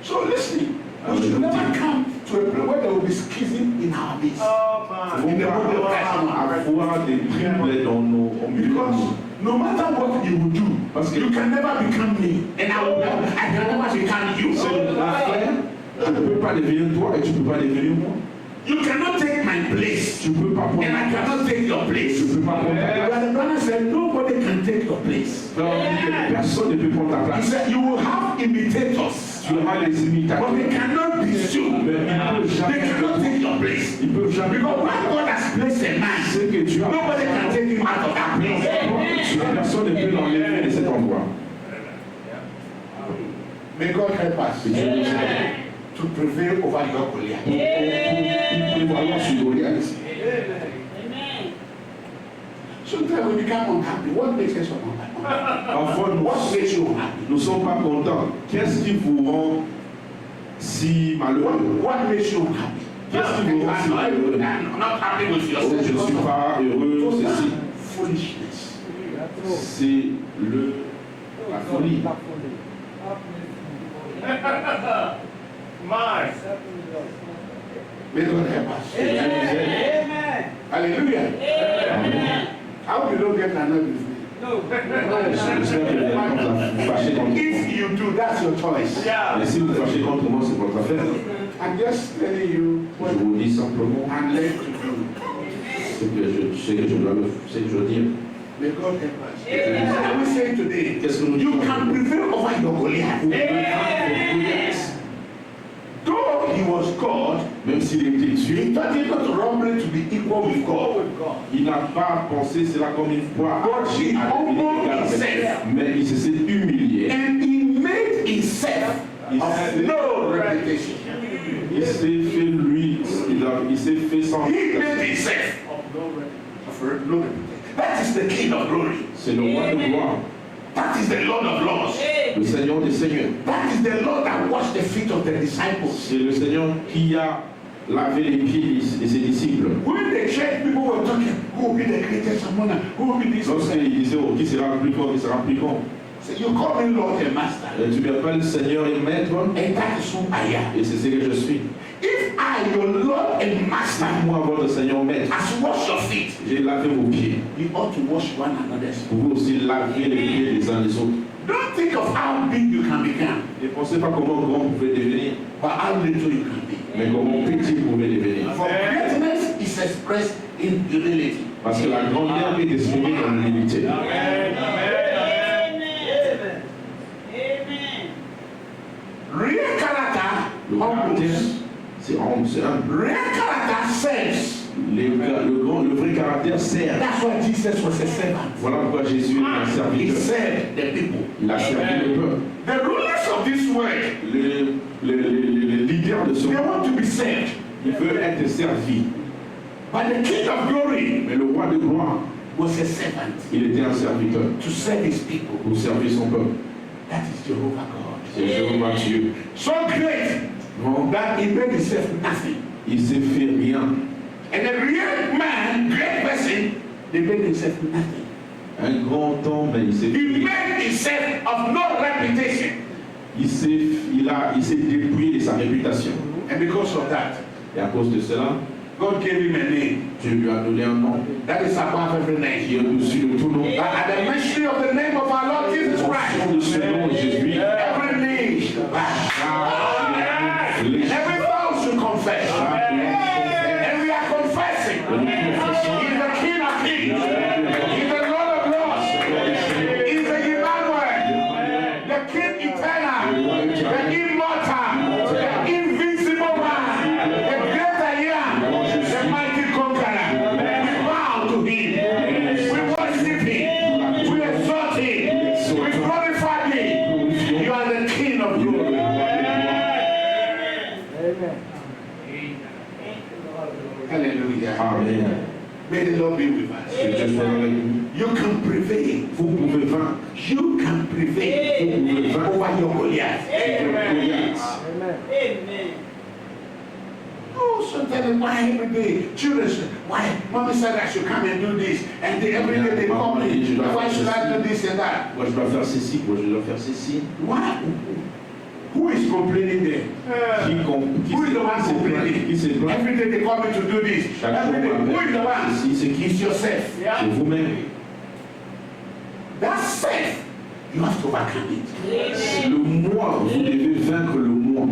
So listen, we should never come to a place where there will be schism in our midst. Oh, man. Vous ne pouvez pas avoir des triples dans nos Because no matter what you will do, Parce que you can never become me, and I can never become you. c'est l'affaire. Je ne peux pas devenir toi et tu ne peux pas devenir moi. You cannot take my place, Tu ne peux pas prendre and I ma place. cannot take your Je place. ne peux pas prendre ta place. But the brother said, nobody can take your place. Frère, on dit que personne ne peut prendre ta He place. said, you will have imitators, Tu auras les imitateurs. but they cannot be you. Mais ils ne peuvent They jamais cannot take your place. Ils peuvent jamais Because when God has placed a man, C'est que tu as. nobody can take him out of that place. Personne ne peut l'enlever de cet endroit. May God help us Que Dieu nous aide. to prevail over your Goliath. Pour prévaloir sur Goliath. Sometimes we become unhappy. What makes us unhappy? Parfois, What makes you happy? nous ne sommes pas contents. Qu'est-ce qui vous rend si malheureux? What makes you happy? Qu'est-ce qui vous rend si malheureux? I'm not happy with Oh, je ne suis yourself. pas heureux, ceci. Foolishness. C'est la folie. My. May God help us. Que Dieu nous aide. Amen. Hallelujah. Amen. I hope you don't get annoyed with me. J'espère que vous n'allez pas vous fâcher contre moi. If you do, that's your choice. Yeah. Et si vous fâchez contre moi, c'est votre affaire. I'm just telling you Je what vous dis simplement I'm led to do. ce que je dois dire. May God help us. What are we saying today? Qu'est-ce que nous You disons? can prevail over your Goliath. Vous pouvez faire Goliath. Though he was God, Même s'il était Dieu, he thought it not robbery to be equal with God. With God. il n'a pas pensé cela comme une fois God, he humbled himself. mais il s'est humilié. And he made himself of no reputation. Il s'est fait lui, il s'est fait sans. He made himself Of no record. of no reputation. That is the King of glory. C'est le roi de gloire, That is the Lord of lords. le Seigneur des seigneurs. That is the Lord that washed the feet of the disciples. C'est le Seigneur qui a lavé les pieds de ses disciples. When the church people were talking, who will be the greatest among us? Who will be this? Lorsqu'il disait, oh, qui sera plus grand, qui sera plus grand. So you call me Lord and Master. Tu m'appelles Seigneur et Maître, And that is who I am. et c'est ce que je suis. If I, your Lord and Master, Moi, votre Seigneur Maître, has washed your feet, j'ai lavé vos pieds. you ought to wash one another's feet. Vous pouvez aussi laver les pieds les uns des autres. Don't think of how big you can become, Ne pensez pas comment grand vous pouvez devenir, but how little you can be. mais comment petit vous pouvez devenir. For greatness is expressed in humility. Parce que la grandeur est exprimée dans l'humilité. Real character Le caractère, humbles. c'est humble, c'est humble. Real character serves. Le vrai caractère sert. That's why Jesus was a servant. Voilà pourquoi Jésus est un He serviteur. served the people. Il a servi le peuple. The rulers of this world, Les leaders de ce they monde, want to be served. ils veulent être servis. But the King of glory Mais le roi de gloire, was a servant il était un serviteur to serve his people. pour servir son peuple. That is Jehovah God. C'est Jéhovah Dieu. So great Non, that he made himself nothing. il s'est fait rien. And a real man, great person, they made himself nothing. Un grand homme, mais il s'est He made himself of no reputation. il s'est dépouillé de sa réputation. And because of that, Et à cause de cela, God gave him a name Dieu lui a donné un nom that is above every name. qui est au-dessus de tout nom. At the mention of the name of our Lord Jesus Au Christ, nom de ce nom, Jésus, every knee shall bow. And every tongue should confess. And we are confessing. He's the King of Kings. He's the Lord of Lords. He's the Emmanuel, the King eternal, the immortal, the invincible one, the great I am, the mighty conqueror. We bow to him. We worship him. We exalt him. We glorify him. You are the King of glory. Hallelujah. Amen. May the Lord be with us. Que Dieu soit avec nous. You can prevail. Vous pouvez vaincre. You can prevail Vous pouvez vaincre over your Goliath. Goliath. Amen. Oh, sometimes why every day children say, why mommy said I should come and do this, and every day they call me, why should I do this and that? Moi, je dois faire ceci. Moi, je dois faire ceci. Why? Who is complaining there? Who is the one complaining? Qui se plaint? Every day they call me to do this. Every day, who is the one? Ceci, c'est qui? It's yourself. C'est vous-même. That self, you have to overcome it. Le moi, vous devez vaincre le moi.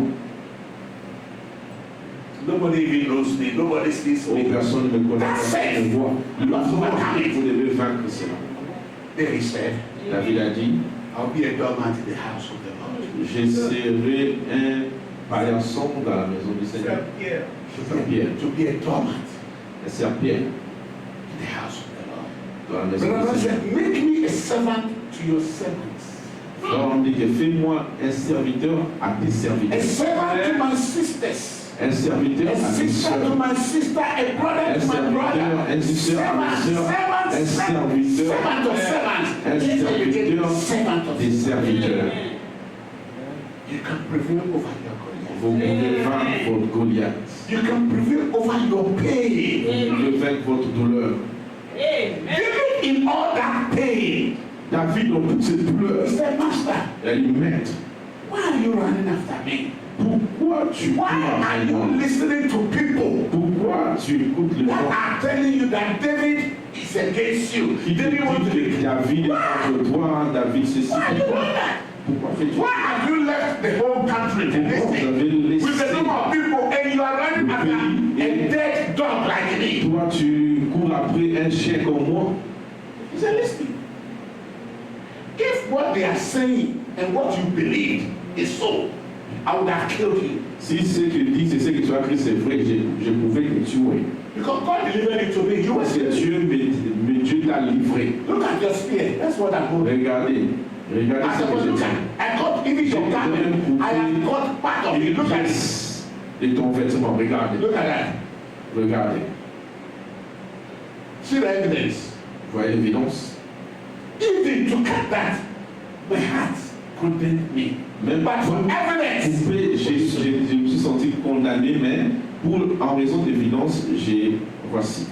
Nobody even knows me. Nobody sees Oh, me. personne ne me connaît. That's Personne ne it. me voit. Le moi, vous devez vaincre cela. David said, David a dit, I'll be a doormat in the house of the Lord. je serai un paillasson dans la maison du Seigneur. Yeah. Pierre. To be a doormat Et c'est Pierre in the house of the Lord. dans la maison But du I Seigneur. said, make me a servant to your servants. Alors on dit que fais-moi un serviteur à tes A serviteurs. servant to my sisters. Un serviteur A à tes sister to sœurs. my sister. A brother Un to my serviteur, brother. un sister à mes sœurs. Un serviteur, Servant of servants. un serviteur Servant of des serviteurs. You can prevail over your Goliath. Vous pouvez vaincre votre Goliath. You can prevail over your pain. Vous pouvez vaincre votre douleur. David in all that pain, David, dans toutes ces he douleurs, said, Master, elle dit, Maître, why are you running after me? pourquoi tu cours Why are après you moi? listening to people Pourquoi tu écoutes les that gens are telling you that David is against you? qui te David wants to disent be. que David est contre toi, David ceci? Why are you doing that? Pourquoi fais-tu Why ça? have you left the whole country to Pourquoi vous listen avez with the laissé? number of people and you are running after a dead dog like me? Toi, tu cours après un chien comme moi. He said, listen. If what they are saying and what you believe is so, I would have killed you. Si ce qu'ils disent et ce que tu as cru c'est vrai, je pouvais te tuer. Because God delivered it to me. You were Parce que saying, Dieu t'a livré. look at your spear. That's what I'm holding. Regardez, regardez I ce said, que well, je look tiens. at, I got even your garment. I have got part of Une it. Look at it. pièce de ton vêtement, regardez, Look at that. regardez. See the evidence. Vous voyez l'évidence? Even to cut that, my heart condemned me. Même But for evidence, coupé, je me suis senti condamné, mais en raison d'évidence, voici.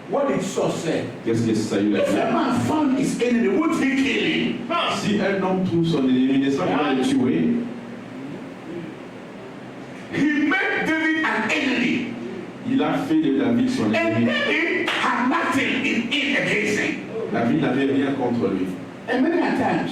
what did Saul say? Qu'est-ce que ça lui a If a dit? man found his enemy, would he kill him? Si un homme trouve son ennemi, n'est-ce pas qu'il va le tuer? He made David an enemy. Il a fait de David son And ennemi. David had nothing in against him. David n'avait rien contre lui. And many a times,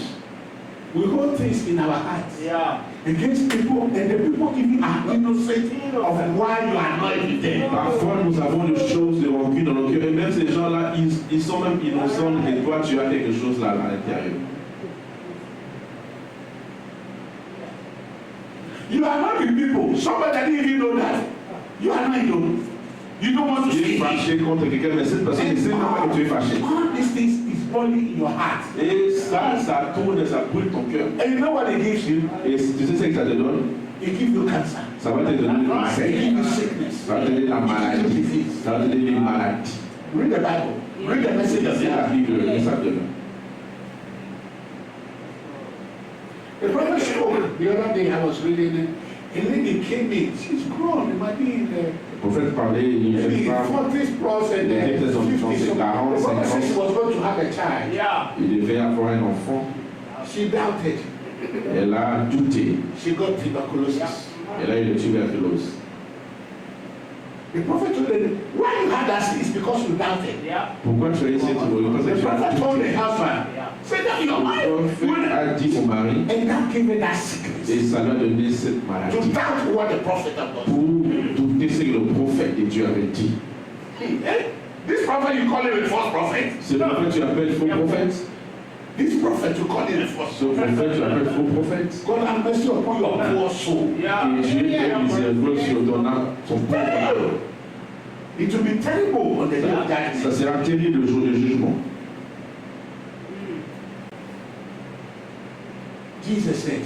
we hold things in our hearts Yeah. against people, and the people even are innocent of why you are annoyed with them. Parfois, nous avons des choses de rancune dans nos cœurs. Et même ces gens-là, ils sont même innocents que toi, tu as quelque chose là à l'intérieur. You are not with people. Somebody that didn't even know that. You are not alone. You don't want to Tu es see fâché it. contre quelqu'un, mais cette personne ne sait même pas que tu es fâché. All these things is burning in your heart. Et ça tourne, ça brûle ton cœur. And you know what it gives you? Et tu sais ce que ça te donne? It gives you cancer. Ça va te donner le It cancer. gives you sickness. Ça va te donner la maladie. Ça va te donner les maladies. Read the Bible. Read the message of C'est la God. Bible, le message de l'homme. The brother spoke the other day. I was reading it. A lady came in. She's grown. It might be in the prophète parlait d'une jeune Maybe femme. 40 plus and then 50. So the prophet said she was going to have a child. Yeah. Il devait avoir un enfant. She doubted. Elle a douté. She got tuberculosis. Elle a eu le tuberculose. The prophet told her, why you had that is because you doubted. Yeah. Pourquoi tu as eu cette tuberculose? The prophet told the husband, say that your Le wife prophète a dit au mari, and that gave her that sickness. et ça lui a donné cette To maladie. doubt what the prophet had done. Pour douter ce que le prophète de Dieu avait dit. This prophet you call him a false prophet. Ce prophète, tu l'appelles faux prophète. This prophet you call him a false Ce prophet. prophète, tu l'appelles faux prophète. God have mercy upon your poor soul. Yeah. Et Dieu est miséricordieux sur ton âme, son pauvre âme. It will be terrible on the day of Ça judgment. sera terrible le jour du jugement. Jesus said,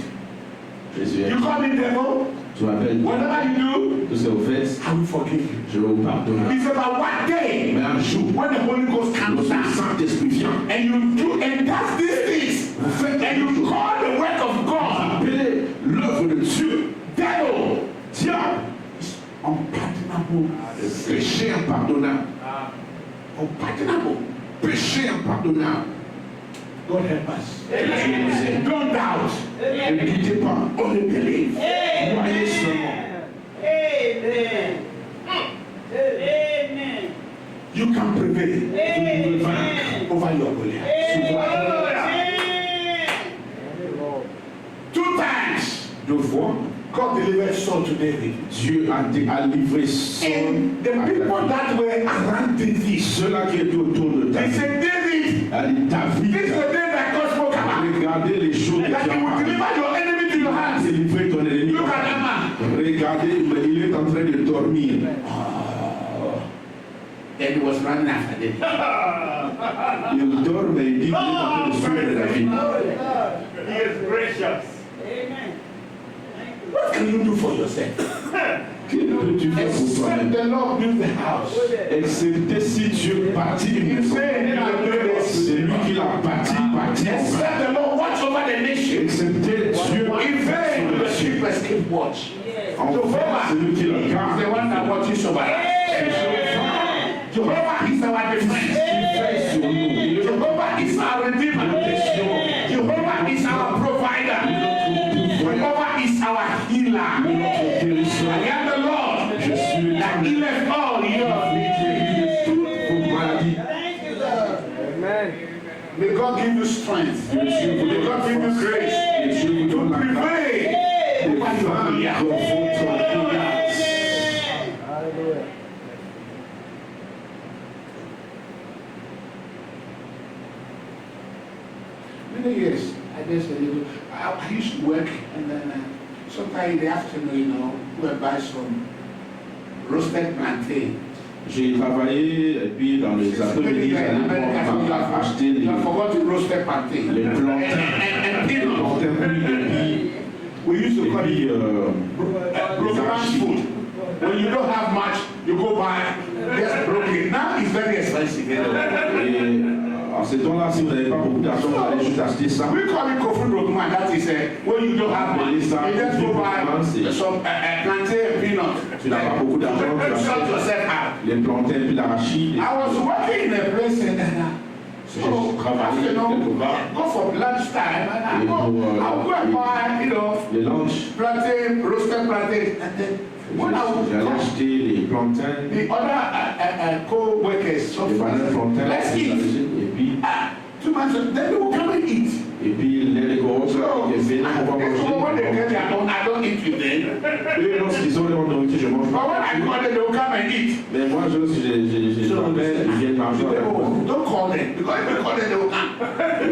Jésus a you dit, call me devil, tu m'appelles, whatever you do, tout ce que vous faites, I will forgive you. je vais vous pardonner. It's about one day Mais un jour, when the Holy Ghost comes lorsque le down Saint-Esprit vient, and you do and does these things vous faites and you call the work of God appelez l'œuvre de Dieu, devil, diable, unpardonable, péché impardonnable, unpardonable. péché impardonnable. God help us. Dieu nous aide. Don't doubt, Ne doutez pas, only believe. croyez seulement. Amen. Amen. You can prevail Vous pouvez vaincre over your Goliath. Two times, 2 fois. God delivered Saul to David. Dieu a livré Saul And the à people David. that were around David, Ceux-là qui étaient autour de they David, said, David, a dit David, this is the day that God spoke about. regardez les choses que That tu he as will parlé. deliver your enemy to your hands. C'est livré ton ennemi. Look at that man. Regardez, il est en train de dormir. Then he was running after David. Il dort, mais il dit qu'il est en train de suivre David. He is gracious. Amen. What can you do for yourself? Que peux-tu faire pour Except toi-même? the Lord build the house. Excepté si Dieu bâtit une He maison. said, he will do this. C'est lui qui l'a bâti. Except the Lord watch over the nation. Excepté Dieu. In vain the shepherds keep watch. En fait, c'est lui qui le He's the garde. one that watches over us. Jehovah is our defense. Sur nous. Il est Jehovah is our redeemer. Jehovah is our provider. Jehovah is our healer. notre guérisseur. I am the Lord Je suis that healeth all your toute maladie. Thank you, Lord. Amen. May God give you strength. Dieu vous May donne la God give you force. grace Et Dieu vous to donne la grâce. prevail De over your vaincre Goliath. votre Goliath. Hallelujah. Many years, I used to work and then sometime in the afternoon, we'll buy some roasted plantain. J'ai travaillé et puis dans les après-midi, j'allais acheter les I forgot to roasted plantain. plantains. And Les peanuts. plantains cuits We used et to call puis, it broken food. When you don't have much, you go buy just broken. Now it's very expensive. et en ces temps-là, si vous n'avez pas beaucoup d'argent, vous allez juste acheter ça. We call it coffee broken man. That is when you don't have money. You just go buy some plantain and peanut. Tu n'as pas beaucoup d'argent, tu Sort achètes yourself out. les plantains puis l'arachide. I was working in a place and so travaillé quelque part. go for lunchtime and I'll go and buy, Les lunchs, plantain, roasted plantain, and then when I would j'allais come, acheter les plantains, the other co-workers, so les bananes plantains, let's les eat. arachides, et puis 2 months, then they will come and eat. Et puis les gros, So, les vénins, on va when they get manger. their own, I don't eat with them. Eux, lorsqu'ils ont leur nourriture, je mange But when pas. I call them, they will come and eat. Mais moi, je l'appelle, ils viennent manger avec moi. Don't call them, because if you call them, they will come.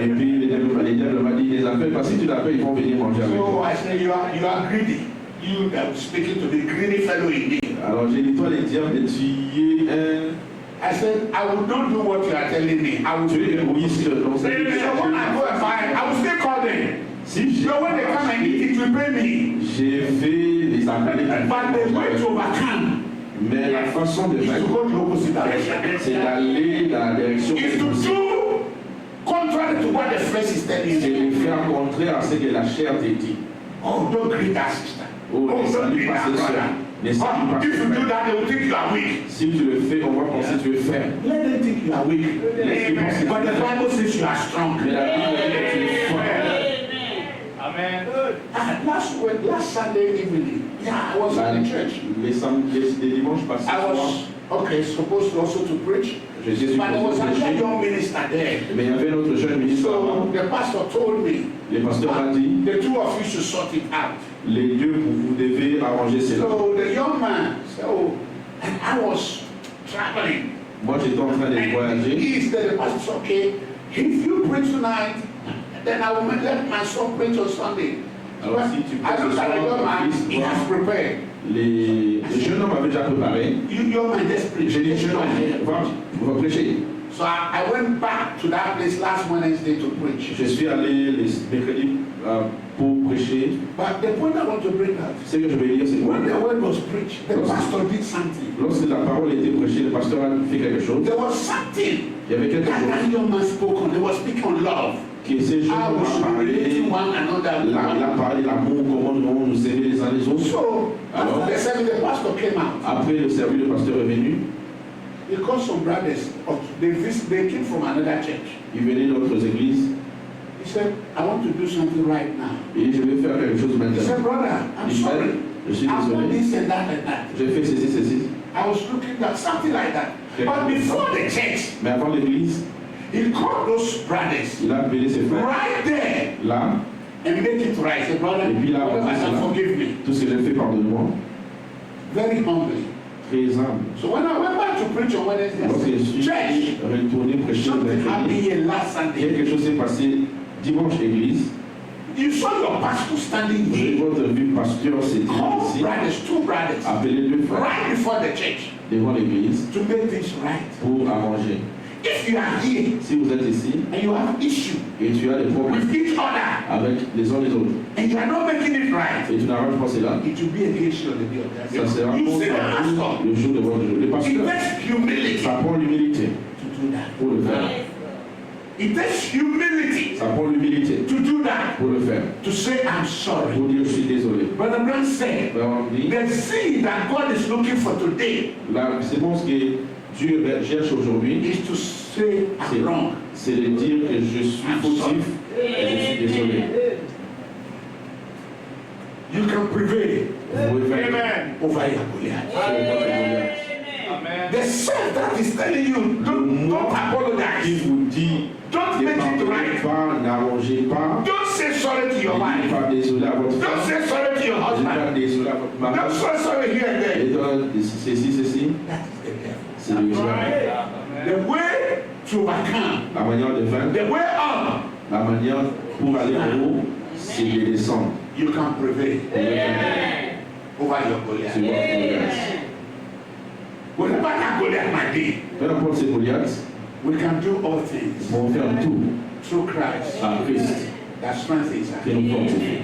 Et puis les diables m'ont dit, les appels, parce que si tu l'appelles, ils vont venir manger avec So toi. I say, you are greedy. You that was speaking to the greedy fellow in me. Alors j'ai dit, toi les diables, tu es un... I said, I will not do what you are telling me. I will Tu do es the égoïste. opposite. Donc, So when I go and buy, I will still call them. si j'ai So when they come and eat, it will pay me. j'ai fait les appels, But the way to overcome mais la façon de is faire, to go the opposite direction. c'est d'aller dans la direction Is to opposée. do contrary to what the flesh is telling C'est you. de faire contraire à ce que la chair te dit. Oh, don't greet that sister. Oh, Oh, don't salut, greet pas that ce soir. brother. N'essaie pas If you de do faire. that, they will think you are weak. Si tu le fais, on va penser que tu es faible. Let them think you are weak. Laisse-les penser que But tu the es faible. Bible says you are strong. Mais la Bible dit que tu es fort. Amen. Last Sunday evening, yeah, I was in the church. Les dimanches passés, I was supposed to also to preach, j'étais but there was supposé another prêcher. young minister there. Mais il y avait un autre jeune ministre So là-bas. the pastor told me, Le pasteur m'a dit, the two of you should sort it out. les deux, vous devez arranger cela. So the young man said, oh, and I was traveling. Moi, j'étais en train de And voyager. he said, the pastor said, okay, if you preach tonight, then I will let my son preach on Sunday. Alors, si tu I looked at the young man, he has prepared. Le jeune homme avait déjà préparé. You young man just preach. J'ai dit, jeune homme, va prêcher. So I went back to that place last Wednesday to preach. Je suis allé les mercredis pour prêcher. But the point I want to bring out, Ce que je vais dire, c'est when que the word was preached, the pastor did something. lorsque la parole était prêchée, le pasteur a fait quelque chose. There was something Il y avait quelque that chose that young man spoke on. They were speaking on love. qui ces jeunes How ont we should be parlé. relating one another. Il a parlé de l'amour, comment nous devons nous aimer les uns les autres. So Alors, after the service, the pastor came out. après le service, le pasteur est venu. He called some brothers. They came from another church. Il venait de notre église. He said, I want to do something right now. Et je vais faire quelque chose He maintenant. said, brother, I'm Il dit, sorry. je suis I've done désolé. this and that and that. J'ai fait ceci. I was looking at something like that. But before the church, Mais avant l'église, he called those brothers il a appelé ses frères. right there Là, and make it right. He said, brother, Et puis là, on whatever dit I cela. done, forgive me. tout ce que j'ai fait, pardonne-moi. Very humbly. Très humble. So when I went back to preach on Wednesday, I Lorsque je suis said, church, retourné prêcher le something happened mercredi, here last Sunday. quelque chose s'est passé dimanche église. You saw your pastor standing Vous here. votre vu pasteur s'est Call ici, brothers, two brothers, appelé deux frères right before the church devant l'église to make things right. pour arranger. If you are here Si vous êtes ici and you have issue et tu as des problèmes with each other avec les uns les autres and you are not making it right, et tu n'arranges pas cela, it will be against you on the day of ça judgment. sera You say, contre pastor, vous le jour de votre jour. Les it pasteurs, takes humility ça prend l'humilité to do that. pour le faire. It takes humility Ça prend l'humilité to do that. pour le faire. To say, I'm sorry. Pour dire je suis désolé. Brother Brown said, On dit, the seed that God is looking for today là, c'est bon ce que Dieu cherche aujourd'hui, is to say, I'm wrong. c'est de dire que je suis fautif et je suis désolé. You can prevail Vous pouvez faire over your Goliath. sur votre Goliath. Amen. The self that is telling you, don't Qui apologize. vous dit, Don't ne make it pardonnez right. pas, n'arrangez pas, Don't say sorry to your ne wife. dites pas désolé à votre Don't femme, say sorry to your ne dites pas husband. désolé à votre Don't mari, say sorry here and there. et donc ceci, That is the devil. c'est le diable. The way to overcome, La manière de vaincre, the way up, la manière pour aller en haut, c'est de descendre. you can prevail Vous pouvez vaincre over your sur Goliath. votre Goliath. Whatever that Goliath might be, Peu importe ces Goliaths, we can do all things vont faire tout through Christ à Christ that strengthens qui us. nous fortifie.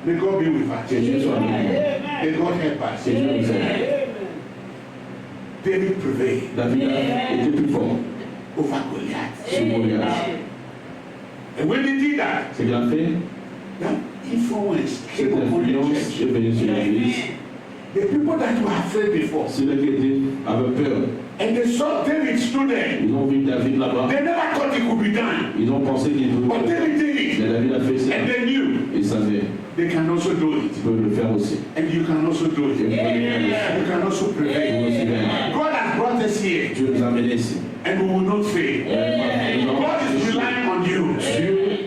May God be with Que us. Dieu soit avec nous. May God help us. Que Dieu nous aide. David prevailed David a été plus fort over Goliath. sur Goliath. And when he did that, Ce qu'il a fait, that influence cette came upon the influence church. est venue sur l'Église. The people that were afraid before, Ceux qui avaient peur, and they saw David stood there. ils ont vu David là-bas. They never thought it could be done. Ils ont pensé qu'il But pouvait. David did Mais it. David a fait ça. And they knew Ils savaient they can also do it. qu'ils peuvent le faire aussi. And you can also do Et vous it. pouvez le faire aussi. You can also prevail. Vous aussi bien. God has brought us here, Dieu nous a amenés ici. and we will not fail. God is relying on you.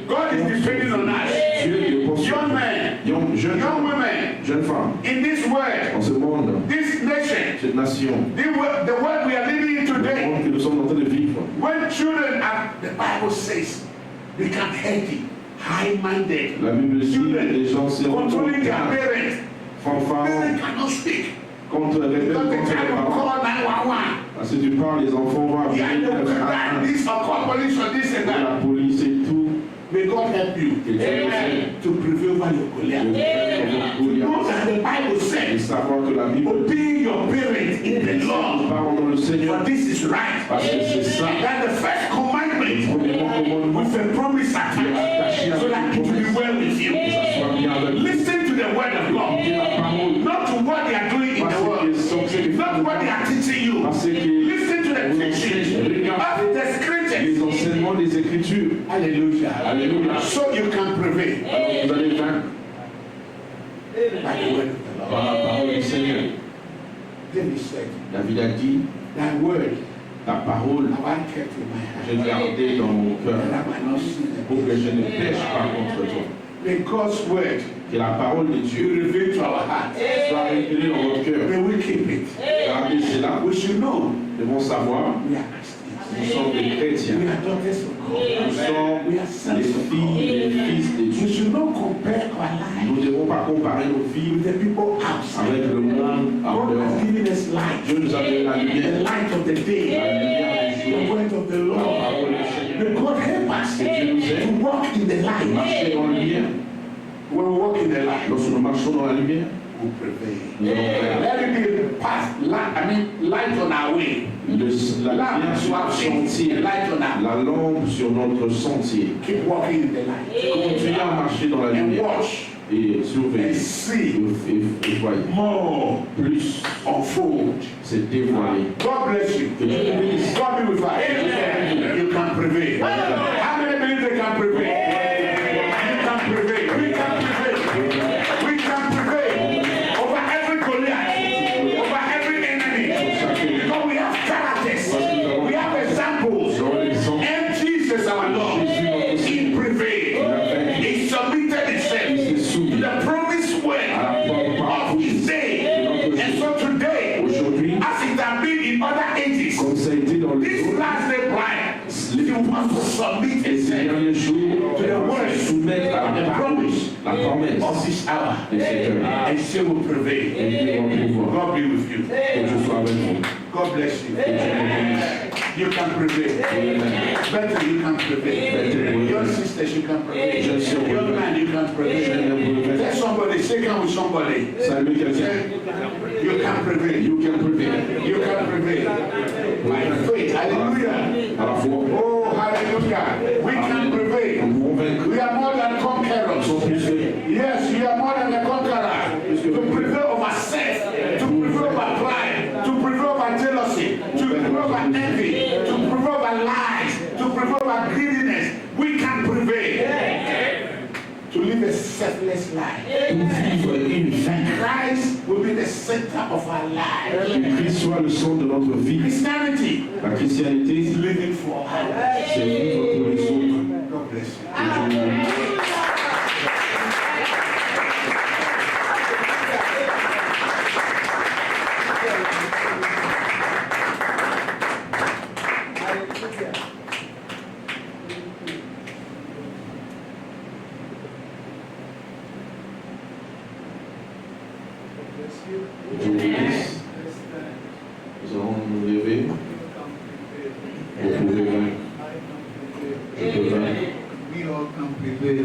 God is depending on us. Dieu est pour Young men, Jeune young women, jeune femme, in this world, en ce monde, this nation, cette nation, the world we are living in le today, monde que nous sommes en train de vivre, when children are, the Bible says, become heady, high-minded, la Bible dit que children les gens se controlling their parents, fanfarons parents cannot speak. contre les Because rebelles, the contre les child will parents. call 911. Parce que tu parles, les enfants vont appeler Yeah, they will cry this or call police or this and la that. police et tout. May God help you Que Dieu nous aide. to prevail over your De Goliath. faire comme Know Goliath. that the Bible Et says, savoir que la Bible obey your parents in the Lord, parle dans le Seigneur for this is right. parce que c'est ça. That the first commandment Premièrement, commandement, with a promise attached, so that it will be well with you. que ça soit bien avec nous. Listen to the word of God, Écoutez la parole, not to what the Dieu. Hallelujah. Alléluia. So you can prevail Alors vous allez vaincre by the word of the Lord. par la parole du Seigneur. David said, David a dit, thy word ta parole, have I kept in my j'ai heart, gardé dans mon cœur that I might not sin pour que against je ne pêche pas contre toi. May God's word Que la parole de be Dieu revealed to our hearts. soit révélée dans votre cœur. May we keep it. Gardez cela. We should know Nous devons savoir, we are Christians. nous sommes des chrétiens. We are daughters of God. Nous sommes We are sons les of filles et les God. fils de We Dieu. should not compare our lives Nous ne devons pas comparer nos vies with the people outside. avec le monde en God has dehors. given us light. Dieu nous a donné la The lumière, light of the la day. lumière des The jours, word of the la Lord. parole du Seigneur. May God help us to walk in the light. Marcher dans la lumière. When we walk in the light, Lorsque nous marchons dans la lumière, we prevail. nous allons faire Let it be a path, light on our way. la lumière sur notre sentier, Light on our la lampe sur notre sentier. Keep walking in the light. Continuez à marcher dans la And lumière watch et and surveiller see et voyez. more Plus unfold. c'est dévoilé. God bless you. Que Dieu te bénisse. God be with us. You can prevail. How many believe they can prevail? You can prevail. We can prevail. We can prevail over every Goliath, over every enemy. Because we have characters. We have examples. And Jesus our Lord, he prevailed. He submitted himself to the promised word of his day. And so today, as it has been in other ages, Comme ça a été dans les this autres, last day bride, he wants to submit et ces himself derniers jours, to the word soumettre à la promesse of this hour. de cette heure. And she will prevail. Et Dieu va pouvoir. God be with you. Que Dieu soit avec vous. God bless you. Que Dieu vous bénisse. You can prevail. Better you can prevail. Young sisters, you can prevail. Young man, you can prevail. Tell somebody, shake hands with somebody. Salut quelqu'un. You can prevail. You can prevail. You can prevail. By faith. Hallelujah. À la fois, Oh, hallelujah. We can prevail. nous pouvons vaincre. We are more than conquerors. Yes, we are more than a conqueror. To prevail over self, to prevail over pride, to prevail over jealousy, to prevail over envy, to prevail over lies, to prevail over greediness. We can prevail. To live a selfless life. Pour vivre une vie. Christ will be the center of our life. Que Christ soit le centre de notre vie. Christianity La christianité, is living for others. c'est vivre pour les autres. God bless you. Que Dieu vous bénisse. Que Dieu vous bénisse. Nous allons nous lever. Vous pouvez vaincre. Je peux vaincre. We all can prevail. On